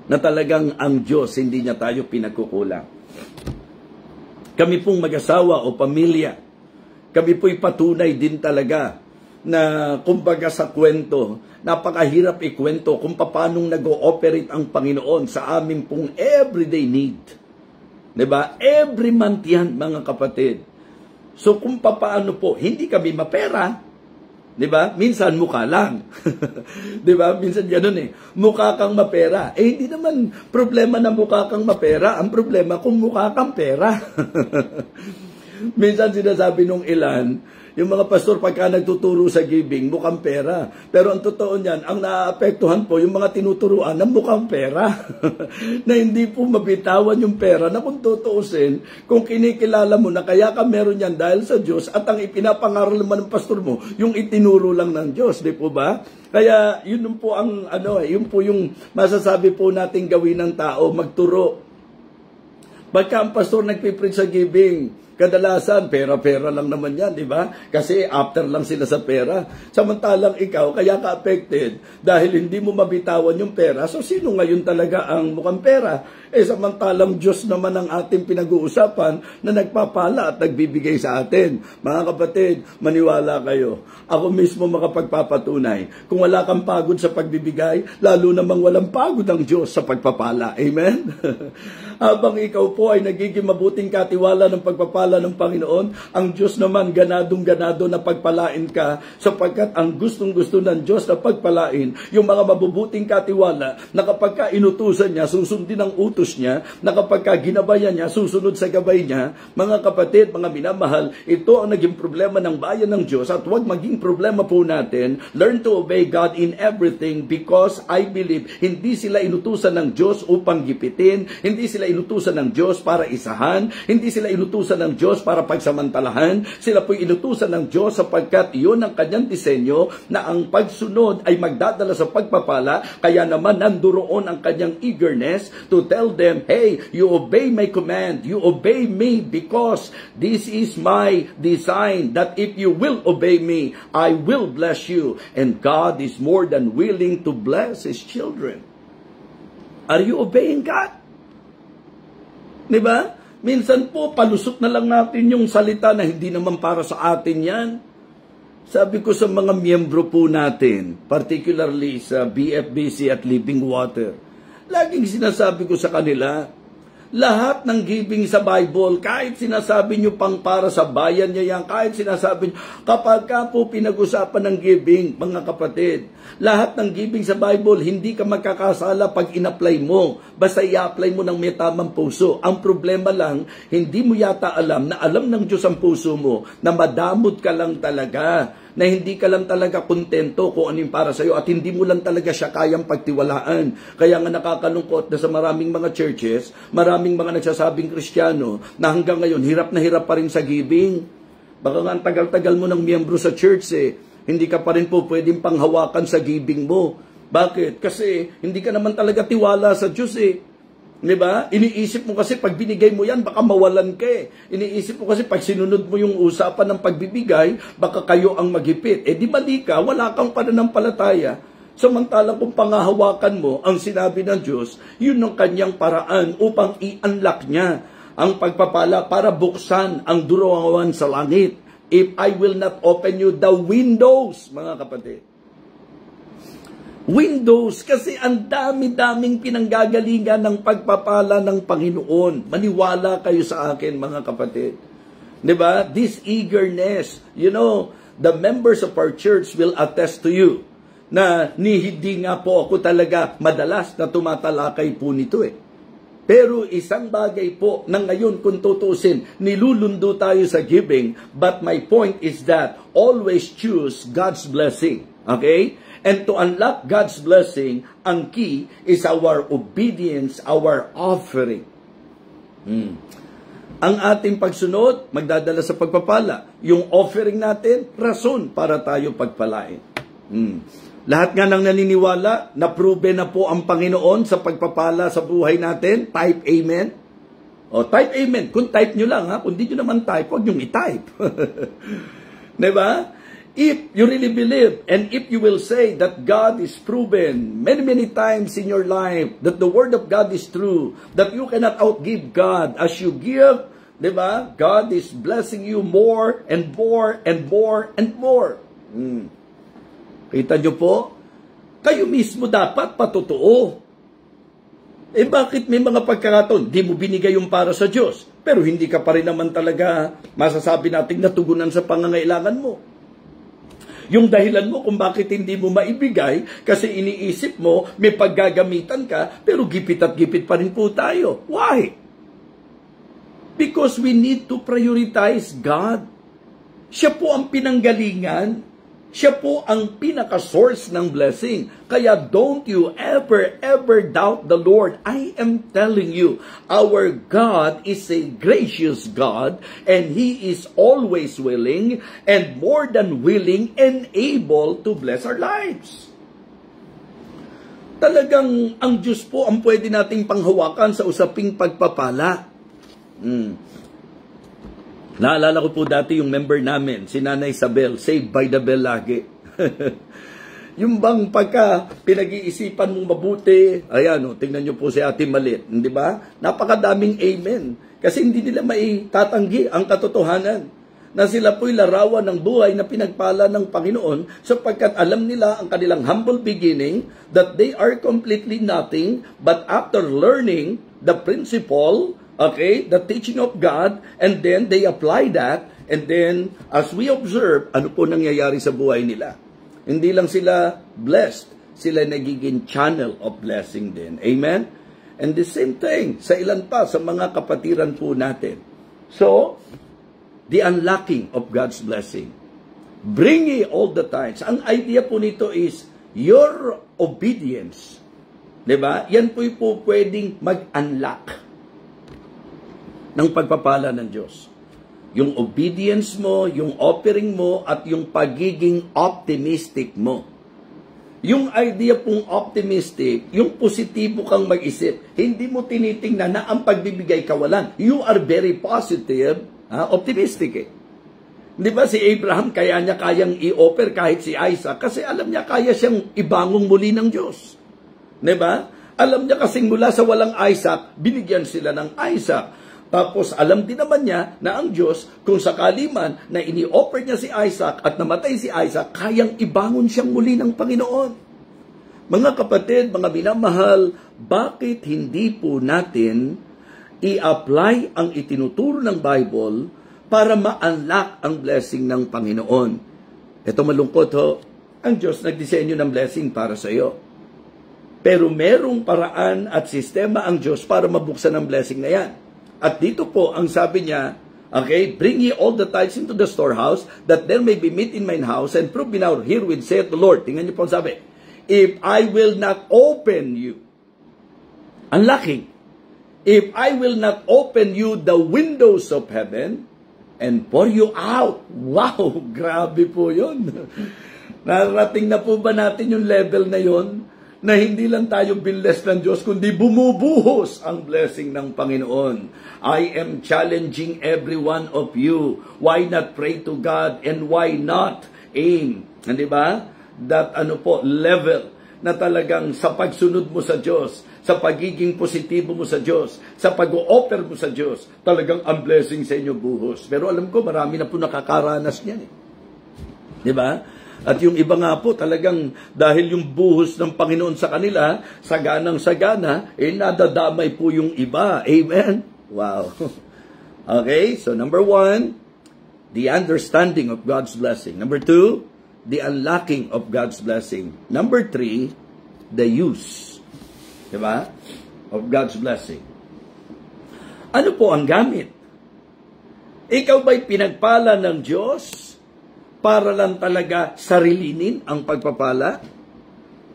na talagang ang Diyos hindi niya tayo pinagkukulang. Kami pong mag-asawa o pamilya, kami po'y patunay din talaga na kumbaga sa kwento, napakahirap ikwento kung paano nag-ooperate ang Panginoon sa aming pong everyday need. Diba? Every month yan, mga kapatid. So kung paano po, hindi kami mapera, diba? Minsan mukha lang. Diba? Minsan ganoon mukha kang mapera. Hindi naman problema na mukha kang mapera. Ang problema kung mukha kang pera. Minsan sinasabi nung ilan, yung mga pastor pagka nagtuturo sa giving, mukhang pera. Pero ang totoo niyan, ang naaapektuhan po yung mga tinuturuan ng mukhang pera. Na hindi po mabitawan yung pera na kung tutuusin, kung kinikilala mo na kaya ka meron yan dahil sa Diyos at ang ipinapangaral naman ng pastor mo, yung itinuro lang ng Diyos, di po ba? Kaya yun po ang yun po yung masasabi po nating gawin ng tao, magturo. Pagka ang pastor nagpipreach sa giving, Kadalasan, pera-pera lang naman yan, di ba? Kasi after lang sila sa pera. Samantalang ikaw, kaya ka affected dahil hindi mo mabitawan yung pera. So, sino ngayon talaga ang mukhang pera? Samantalang Diyos naman ang ating pinag-uusapan na nagpapala at nagbibigay sa atin. Mga kapatid, maniwala kayo. Ako mismo makapagpapatunay. Kung wala kang pagod sa pagbibigay, lalo namang walang pagod ang Diyos sa pagpapala. Amen? Habang ikaw po ay nagiging mabuting katiwala ng pagpapala ng Panginoon, ang Diyos naman ganadong-ganado na pagpalain ka sapagkat ang gustong-gusto ng Diyos na pagpalain yung mga mabubuting katiwala na kapag ka inutusan niya, susundin ang utos niya, na kapag ka ginabayan niya, susunod sa gabay niya. Mga kapatid, mga minamahal, ito ang naging problema ng bayan ng Diyos at huwag maging problema po natin. Learn to obey God in everything because I believe hindi sila inutusan ng Diyos upang gipitin, hindi sila inutusan ng Diyos para isahan, hindi sila inutusan ng Diyos para pagsamantalahan, sila po'y inutusan ng Diyos sapagkat iyon ang kanyang disenyo na ang pagsunod ay magdadala sa pagpapala, kaya naman nanduroon ang kanyang eagerness to tell them, hey, you obey my command, you obey me because this is my design that if you will obey me, I will bless you. And God is more than willing to bless His children. Are you obeying God? Diba? Minsan po, palusot na lang natin yung salita na hindi naman para sa atin yan. Sabi ko sa mga miyembro po natin, particularly sa BFBC at Living Water, laging sinasabi ko sa kanila, lahat ng giving sa Bible, kahit sinasabi nyo pang para sa bayan niya yan, kahit sinasabi nyo, kapag ka po pinag-usapan ng giving, mga kapatid, lahat ng giving sa Bible, hindi ka magkakasala pag in-apply mo. Basta i-apply mo ng may tamang puso. Ang problema lang, hindi mo yata alam na alam ng Diyos ang puso mo, na madamot ka lang talaga, na hindi ka lang talaga kontento kung ano yung para sa'yo at hindi mo lang talaga siya kayang pagtiwalaan. Kaya nga nakakalungkot na sa maraming mga churches, maraming mga nagsasabing Kristiyano na hanggang ngayon hirap na hirap pa rin sa giving. Baka nga ang tagal-tagal mo ng miyembro sa church hindi ka pa rin po pwedeng panghawakan sa giving mo. Bakit? Kasi hindi ka naman talaga tiwala sa Diyos Diba? Iniisip mo kasi pag binigay mo yan, baka mawalan ka Iniisip mo kasi pag sinunod mo yung usapan ng pagbibigay, baka kayo ang maghipit. Di mali ka, wala kang pananampalataya. Samantalang kung pangahawakan mo ang sinabi ng Diyos, yun ang kanyang paraan upang i-unlock niya ang pagpapala para buksan ang duroangan sa langit. If I will not open you the windows, mga kapatid. Windows, kasi ang dami-daming pinanggagalingan ng pagpapala ng Panginoon. Maniwala kayo sa akin, mga kapatid. Diba? This eagerness, the members of our church will attest to you na hindi nga po ako talaga madalas na tumatalakay po nito Pero isang bagay po na ngayon kung tutusin, nilulundo tayo sa giving, but my point is that always choose God's blessing. Okay? And to unlock God's blessing, ang key is our obedience, our offering. Ang ating pagsunod, magdadala sa pagpapala. Yung offering natin, rason para tayo pagpalain. Lahat nga nang naniniwala, na-proven na po ang Panginoon sa pagpapala sa buhay natin. Type amen. Type amen. Kung type nyo lang, kung di nyo naman type, huwag nyong i-type. Diba? If you really believe, and if you will say that God is proven many, many times in your life, that the Word of God is true, that you cannot outgive God as you give, diba? God is blessing you more and more and more and more. Kita nyo po? Kayo mismo dapat patotoo. Bakit may mga pagkakataon, di mo binigay yung para sa Diyos, pero hindi ka pa rin naman talaga masasabi nating natugunan sa pangangailangan mo? Yung dahilan mo kung bakit hindi mo maibigay, kasi iniisip mo, may paggagamitan ka, pero gipit at gipit pa rin po tayo. Why? Because we need to prioritize God. Siya po ang pinanggalingan. Siya po ang pinaka-source ng blessing. Kaya don't you ever doubt the Lord. I am telling you, our God is a gracious God, and He is always willing, and more than willing and able to bless our lives. Talagang ang Diyos po ang pwede nating panghawakan sa usaping pagpapala. Naalala ko po dati yung member namin, si Nanay Isabel, saved by the bell lagi. Yung bang pagka pinag-iisipan mong mabuti, ayan o, tingnan nyo po si Ate Malit, di ba? Napakadaming amen. Kasi hindi nila maitatanggi ang katotohanan na sila po'y larawan ng buhay na pinagpala ng Panginoon sapagkat alam nila ang kanilang humble beginning that they are completely nothing, but after learning the principle, okay, the teaching of God, and then they apply that, and then as we observe, ano po nangyayari sa buhay nila? Hindi lang sila blessed, sila nagiging channel of blessing din. Amen? And the same thing sa ilan pa, sa mga kapatiran po natin. So, the unlocking of God's blessing. Bring ye all the tithes. Ang idea po nito is your obedience. Diba? Yan po pwedeng mag-unlock ng pagpapala ng Diyos. Yung obedience mo, yung offering mo, at yung pagiging optimistic mo. Yung idea pong optimistic, yung positibo kang mag-isip, hindi mo tinitingnan na ang pagbibigay kawalan. You are very positive, optimistic eh. Di ba si Abraham, kaya niya kayang i-offer kahit si Isaac, kasi alam niya kaya siyang ibangong muli ng Diyos. Di ba? Alam niya kasing mula sa walang Isaac, binigyan sila ng Isaac. Tapos alam din naman niya na ang Diyos, kung sakali man na ini-offer niya si Isaac at namatay si Isaac, kayang ibangon siyang muli ng Panginoon. Mga kapatid, mga minamahal, bakit hindi po natin i-apply ang itinuturo ng Bible para ma-unlock ang blessing ng Panginoon? Ito malungkot ho, ang Diyos nagdisenyo ng blessing para sa iyo. Pero merong paraan at sistema ang Diyos para mabuksan ang blessing na yan. At dito po, ang sabi niya, okay, bring ye all the tithes into the storehouse, that there may be meat in mine house, and prove me now herewith, saith the Lord. Tingnan niyo po ang sabi, if I will not open you, unlocking, if I will not open you the windows of heaven, and pour you out. Wow, grabe po yun. Narating na po ba natin yung level na yun? Na hindi lang tayo binless ng Diyos, kundi bumubuhos ang blessing ng Panginoon. I am challenging every one of you. Why not pray to God and why not aim? Hindi ba? That level na talagang sa pagsunod mo sa Diyos, sa pagiging positibo mo sa Diyos, sa pag-o-offer mo sa Diyos, talagang ang blessing sa inyo buhos. Pero alam ko, marami na po nakakaranas niyan eh. Di ba? At yung iba nga po talagang dahil yung buhos ng Panginoon sa kanila, saganang-sagana, nadadamay po yung iba. Amen? Wow. Okay, so number 1, the understanding of God's blessing. Number 2, the unlocking of God's blessing. Number 3, the use. Diba? Of God's blessing. Ano po ang gamit? Ikaw ba'y pinagpala ng Diyos para lang talaga sarilinin ang pagpapala?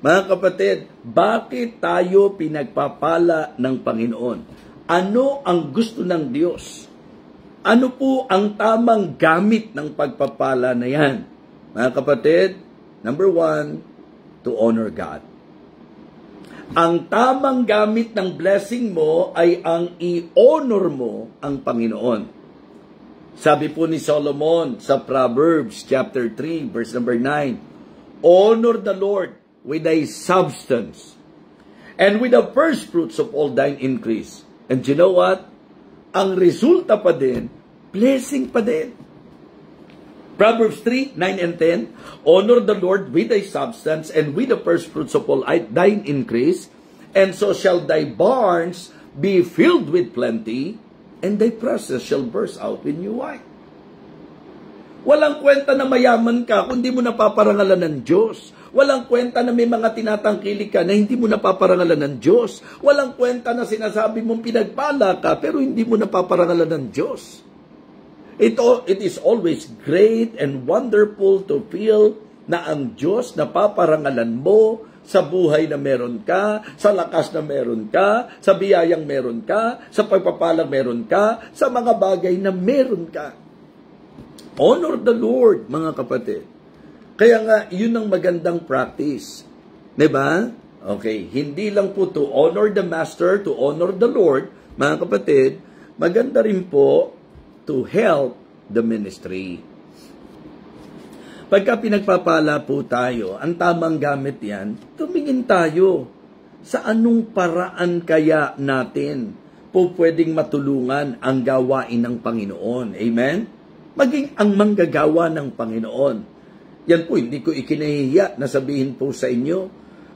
Mga kapatid, bakit tayo pinagpapala ng Panginoon? Ano ang gusto ng Diyos? Ano po ang tamang gamit ng pagpapala na yan? Mga kapatid, number 1, to honor God. Ang tamang gamit ng blessing mo ay ang i-honor mo ang Panginoon. Sabi po ni Solomon sa Proverbs chapter 3 verse number 9, honor the Lord with thy substance and with the first fruits of all thine increase. And you know what? Ang resulta pa din, blessing pa din. Proverbs 3, 9 and 10, honor the Lord with thy substance and with the first fruits of all thine increase, and so shall thy barns be filled with plenty, and thy presses shall burst out with new wine. Walang kwenta na mayaman ka kung di mo napaparangalan ng Diyos. Walang kwenta na may mga tinatangkilik ka na hindi mo napaparangalan ng Diyos. Walang kwenta na sinasabi mong pinagpala ka pero hindi mo napaparangalan ng Diyos. It is always great and wonderful to feel na ang Diyos napaparangalan mo sa buhay na meron ka, sa lakas na meron ka, sa biyayang meron ka, sa pagpapalang meron ka, sa mga bagay na meron ka. Honor the Lord, mga kapatid. Kaya nga, yun ang magandang practice. Diba? Okay, hindi lang po to honor the Master, to honor the Lord, mga kapatid, maganda rin po to help the ministry. Pagka pinagpapala po tayo, ang tamang gamit yan, tumingin tayo sa anong paraan kaya natin po pwedeng matulungan ang gawain ng Panginoon. Amen? Maging ang manggagawa ng Panginoon. Yan po, hindi ko ikinahihiya na sabihin po sa inyo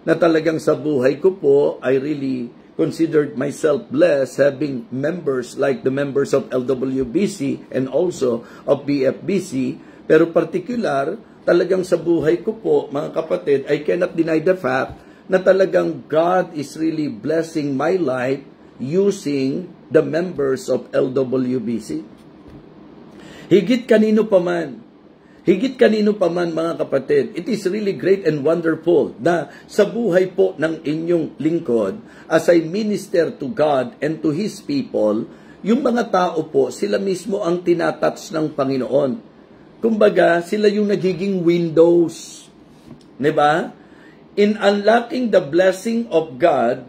na talagang sa buhay ko po, I really considered myself blessed having members like the members of LWBC and also of BFBC. Pero particular, talagang sa buhay ko po, mga kapatid, I cannot deny the fact na talagang God is really blessing my life using the members of LWBC. Higit kanino pa man mga kapatid, it is really great and wonderful na sa buhay po ng inyong lingkod, as I minister to God and to His people, yung mga tao po, sila mismo ang tinatouch ng Panginoon. Kumbaga, sila yung nagiging windows. Diba? In unlocking the blessing of God,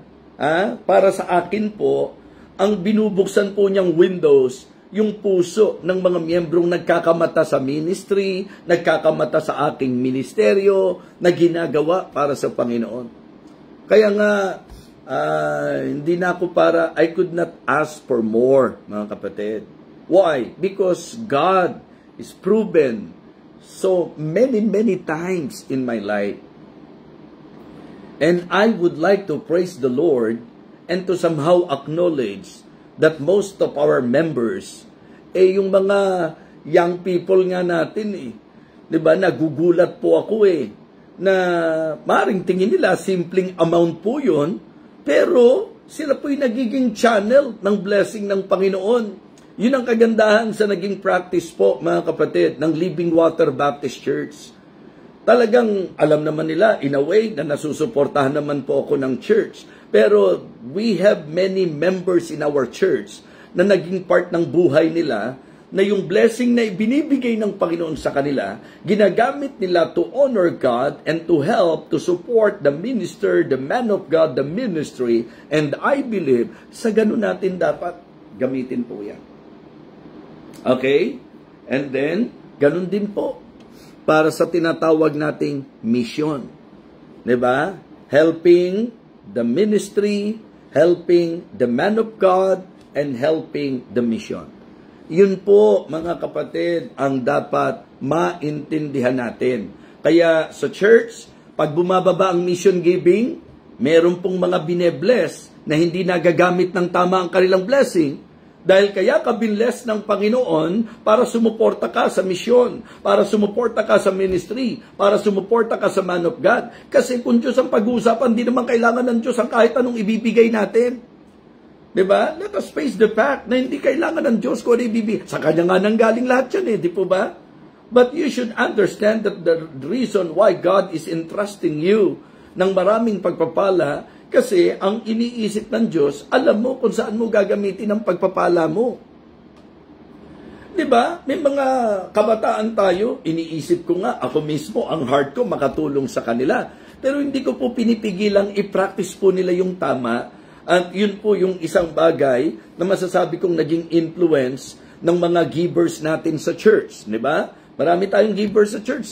para sa akin po, ang binubuksan po niyang windows, yung puso ng mga miyembrong nagkakamata sa ministry, nagkakamata sa aking ministeryo, na ginagawa para sa Panginoon. Kaya nga, hindi na ako I could not ask for more, mga kapatid. Why? Because God is proven so many times in my life. And I would like to praise the Lord and to somehow acknowledge that most of our members, yung mga young people nga natin diba, nagugulat po ako na maring tingin nila simpleng amount po yun, pero sila po'y nagiging channel ng blessing ng Panginoon. Yun ang kagandahan sa naging practice po, mga kapatid, ng Living Water Baptist Church. Talagang alam naman nila, in a way, na nasusuportahan naman po ako ng church. Pero we have many members in our church na naging part ng buhay nila, na yung blessing na ibinibigay ng Panginoon sa kanila, ginagamit nila to honor God and to help, to support the minister, the man of God, the ministry. And I believe, sa ganun natin dapat gamitin po yan. Okay? And then, ganun din po para sa tinatawag nating mission. Diba? Helping the ministry, helping the man of God, and helping the mission. Yun po, mga kapatid, ang dapat maintindihan natin. Kaya sa church, pag bumababa ang mission giving, meron pong mga binebless na hindi nagagamit ng tama ang kanilang blessing. Dahil kaya ka binless ng Panginoon para sumuporta ka sa misyon, para sumuporta ka sa ministry, para sumuporta ka sa man of God. Kasi kung Diyos ang pag-uusapan, di naman kailangan ng Diyos ang kahit anong ibibigay natin. Diba? Let us face the fact na hindi kailangan ng Diyos kung ano ibibigay. Sa Kanya nga nanggaling lahat yan di po ba? But you should understand that the reason why God is entrusting you ng maraming pagpapala, kasi ang iniisip ng Diyos, alam mo kung saan mo gagamitin ang pagpapala mo. Diba? May mga kabataan tayo, iniisip ko nga, ako mismo, ang heart ko makatulong sa kanila. Pero hindi ko po pinipigilang i-practice po nila yung tama. At yun po yung isang bagay na masasabi kong naging influence ng mga givers natin sa church. Diba? Marami tayong givers sa church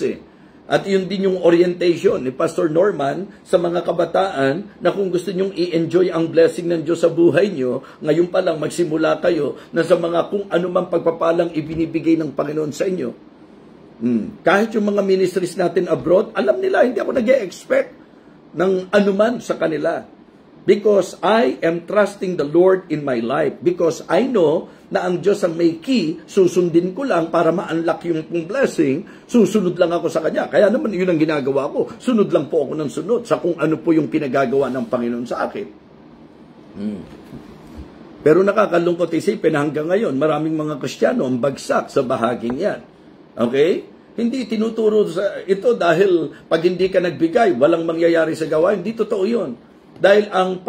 At yun din yung orientation ni Pastor Norman sa mga kabataan na kung gusto nyong i-enjoy ang blessing ng Diyos sa buhay nyo, ngayon pa lang magsimula kayo na sa mga kung anumang pagpapalang ibinibigay ng Panginoon sa inyo. Kahit yung mga ministries natin abroad, alam nila, hindi ako nag-e-expect ng anuman sa kanila. Because I am trusting the Lord in my life. Because I know na ang Diyos ang may key, susundin ko lang para ma-unlock yung blessing, susunod lang ako sa Kanya. Kaya naman yun ang ginagawa ko. Sunod lang po ako ng sunod sa kung ano po yung pinagagawa ng Panginoon sa akin. Pero nakakalungkot isipin na hanggang ngayon, maraming mga Kristiyano ang bagsak sa bahaging yan. Okay? Hindi tinuturo sa ito dahil pag hindi ka nagbigay, walang mangyayari sa gawain. Hindi totoo yun. Dahil ang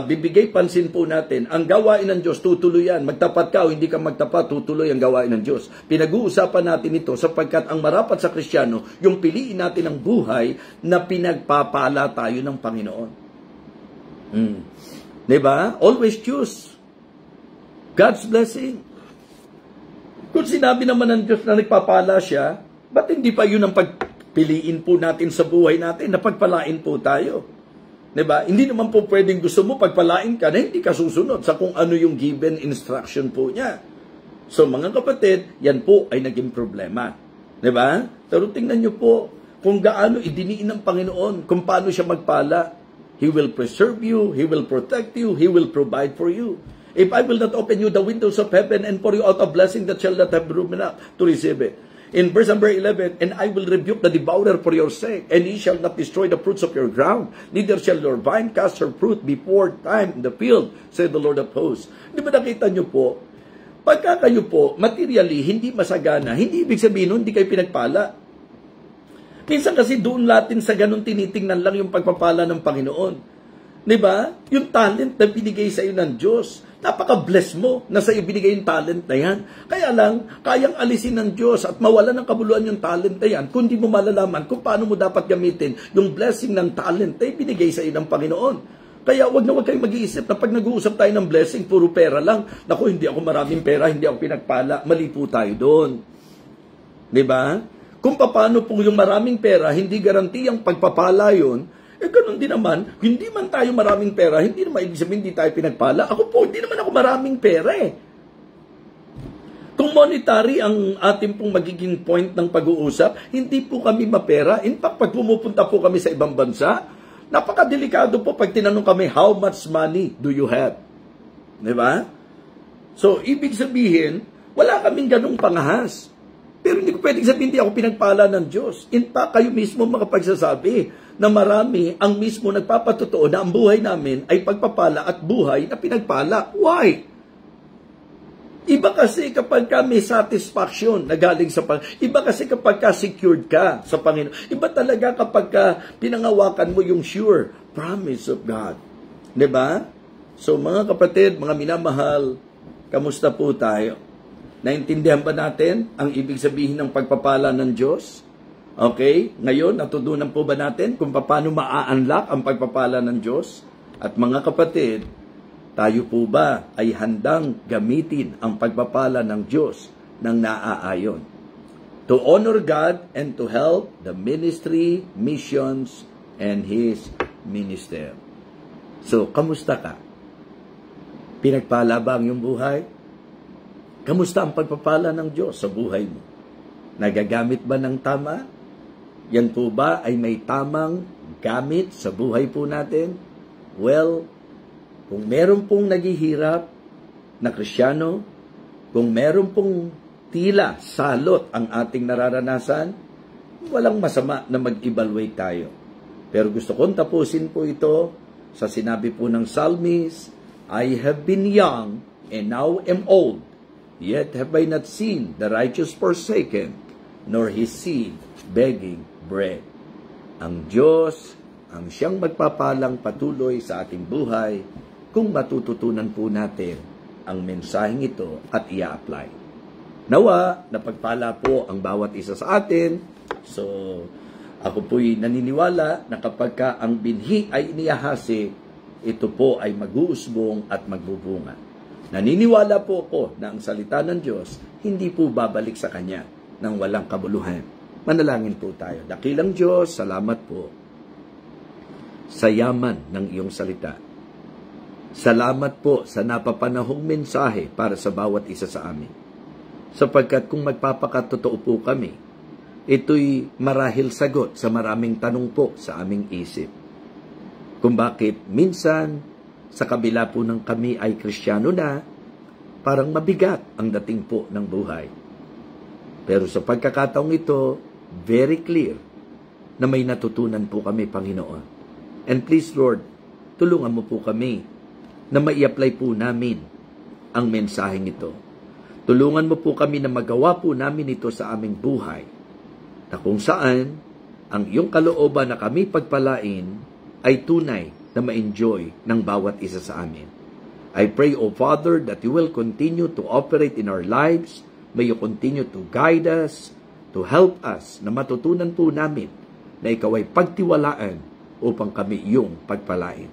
bibigay pansin po natin, ang gawain ng Diyos, tutuloy yan. Magtapat ka o hindi ka magtapat, tutuloy ang gawain ng Diyos. Pinag-uusapan natin ito sapagkat ang marapat sa Kristiyano, yung piliin natin ang buhay na pinagpapala tayo ng Panginoon. Diba? Always choose God's blessing. Kung sinabi naman ng Diyos na nagpapala siya, ba't hindi pa yun ang pagpiliin po natin sa buhay natin na pagpalain po tayo? Diba? Hindi naman po pwedeng gusto mo pagpalain ka na hindi ka susunod sa kung ano yung given instruction po niya. So mga kapatid, yan po ay naging problema. Diba? Pero tingnan nyo po kung gaano idiniin ng Panginoon, kung paano siya magpala. He will preserve you, He will protect you, He will provide for you. If I will not open you the windows of heaven and pour you out a blessing that shall not have room enough to receive it. In verse number 11, and I will rebuke the devourer for your sake, and he shall not destroy the fruits of your ground, neither shall your vine cast her fruit before time in the field, said the Lord of hosts. Di ba nakita nyo po, pagka kayo po, materially, hindi masagana, hindi ibig sabihin nun, hindi kayo pinagpala. Minsan kasi doon natin sa ganun tinitingnan lang yung pagpapala ng Panginoon. Di ba? Yung talent na binigay sa iyo ng Diyos, napaka-bless mo na sa iyo binigay yung talent na yan. Kaya lang, kayang alisin ng Diyos at mawala ng kabuluhan yung talent na yan kung di mo malalaman kung paano mo dapat gamitin yung blessing ng talent na binigay sa iyo ng Panginoon. Kaya wag kayong mag-iisip na pag nag-uusap tayo ng blessing, puro pera lang. Naku, hindi ako maraming pera, hindi ako pinagpala. Mali po tayo doon. Di ba? Kung paano po yung maraming pera, hindi garantiyang pagpapala yun, ganun din naman, hindi man tayo maraming pera, hindi naman ibig sabihin hindi tayo pinagpala. Ako po, hindi naman ako maraming pera eh. Kung monetary ang ating pong magiging point ng pag-uusap, hindi po kami mapera. In fact, pag pumupunta po kami sa ibang bansa, napakadelikado po pag tinanong kami, how much money do you have? Diba? So, ibig sabihin, wala kaming ganung pangahas. Pero hindi ko pwedeng sabihin, hindi ako pinagpala ng Diyos. In fact, kayo mismo makapagsasabi na marami ang mismo nagpapatotoo na ang buhay namin ay pagpapala at buhay na pinagpala. Why? Iba kasi kapag ka may satisfaction na galing sa Panginoon. Iba kasi kapag ka secured ka sa Panginoon. Iba talaga kapag ka pinangawakan mo yung sure promise of God. Diba? So mga kapatid, mga minamahal, kamusta po tayo? Naintindihan ba natin ang ibig sabihin ng pagpapala ng Diyos? Okay? Ngayon, natutunan po ba natin kung paano maa-unlock ang pagpapala ng Diyos? At mga kapatid, tayo po ba ay handang gamitin ang pagpapala ng Diyos ng naaayon? To honor God and to help the ministry, missions, and His minister. So, kamusta ka? Pinagpala ba ang iyong buhay? Kamusta ang pagpapala ng Diyos sa buhay mo? Nagagamit ba ng tama? Yan po ba ay may tamang gamit sa buhay po natin? Well, kung meron pong naghihirap na Kristiyano, kung meron pong tila salot ang ating nararanasan, walang masama na mag-evaluate tayo. Pero gusto kong tapusin po ito sa sinabi po ng psalmist, I have been young and now am old. Yet have I not seen the righteous forsaken, nor his seed begging bread. Ang Diyos ang siyang magpapalang patuloy sa ating buhay kung matututunan po natin ang mensaheng ito at i-apply. Nawa, napagpala po ang bawat isa sa atin. So, ako po'y naniniwala na kapag ka ang binhi ay inihahasi, ito po ay mag-uusbong at magbubunga. Naniniwala po ako na ang salita ng Diyos hindi po babalik sa Kanya ng walang kabuluhan. Manalangin po tayo. Dakilang Diyos, salamat po sa yaman ng iyong salita. Salamat po sa napapanahong mensahe para sa bawat isa sa amin. Sapagkat kung magpapakatotoo po kami, ito'y marahil sagot sa maraming tanong po sa aming isip. Kung bakit minsan, sa kabila po ng kami ay Kristiyano na, parang mabigat ang dating po ng buhay. Pero sa pagkakataong ito, very clear na may natutunan po kami, Panginoon. And please, Lord, tulungan mo po kami na mai-apply po namin ang mensaheng ito. Tulungan mo po kami na magawa po namin ito sa aming buhay, na kung saan ang iyong kalooban na kami pagpalain ay tunay na ma-enjoy ng bawat isa sa amin. I pray, O Father, that you will continue to operate in our lives. May you continue to guide us, to help us na matutunan po namin na ikaw ay pagtiwalaan upang kami iyong pagpalain.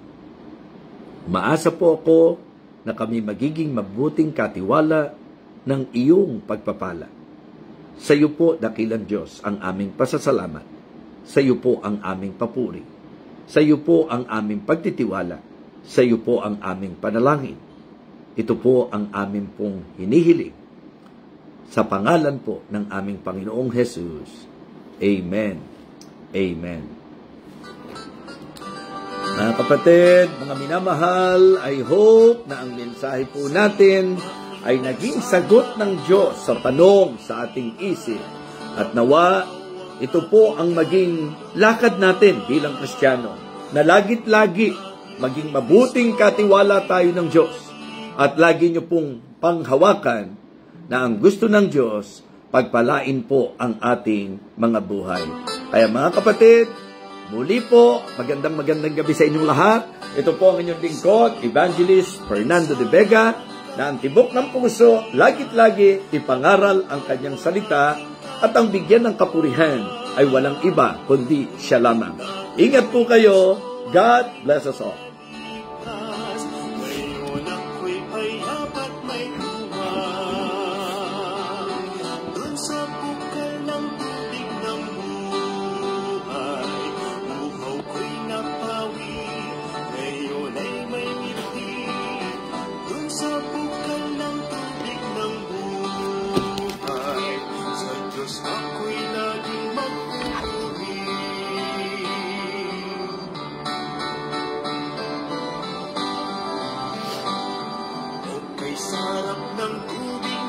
Maasa po ako na kami magiging mabuting katiwala ng iyong pagpapala. Sa iyo po, dakilang Diyos, ang aming pasasalamat. Sa iyo po ang aming papuri. Sa iyo po ang aming pagtitiwala. Sa iyo po ang aming panalangin. Ito po ang aming pong hinihiling. Sa pangalan po ng aming Panginoong Jesus. Amen. Amen. Mga kapatid, mga minamahal, I hope na ang mensahe po natin ay naging sagot ng Diyos sa tanong sa ating isip. At nawa, ito po ang maging lakad natin bilang Kristiyano, na lagit-lagi maging mabuting katiwala tayo ng Diyos. At lagi nyo pong panghawakan na ang gusto ng Diyos, pagpalain po ang ating mga buhay. Kaya mga kapatid, muli po, magandang gabi sa inyong lahat. Ito po ang inyong lingkod, Evangelist Fernando de Vega, na ang tibok ng puso, lagit-lagi ipangaral ang kanyang salita at ang bigyan ng kapurihan ay walang iba kundi siya lamang. Ingat po kayo. God bless us all. Ngayon ako'y payap at may luwag. Doon sa bukal ng tubig ng buhay, uhaw ko'y napawi. Ngayon ay may ngiti. Doon sa bukal ng tubig ng buhay, sa Diyos ako'y laging magpupuri. Kay sarap ng tubig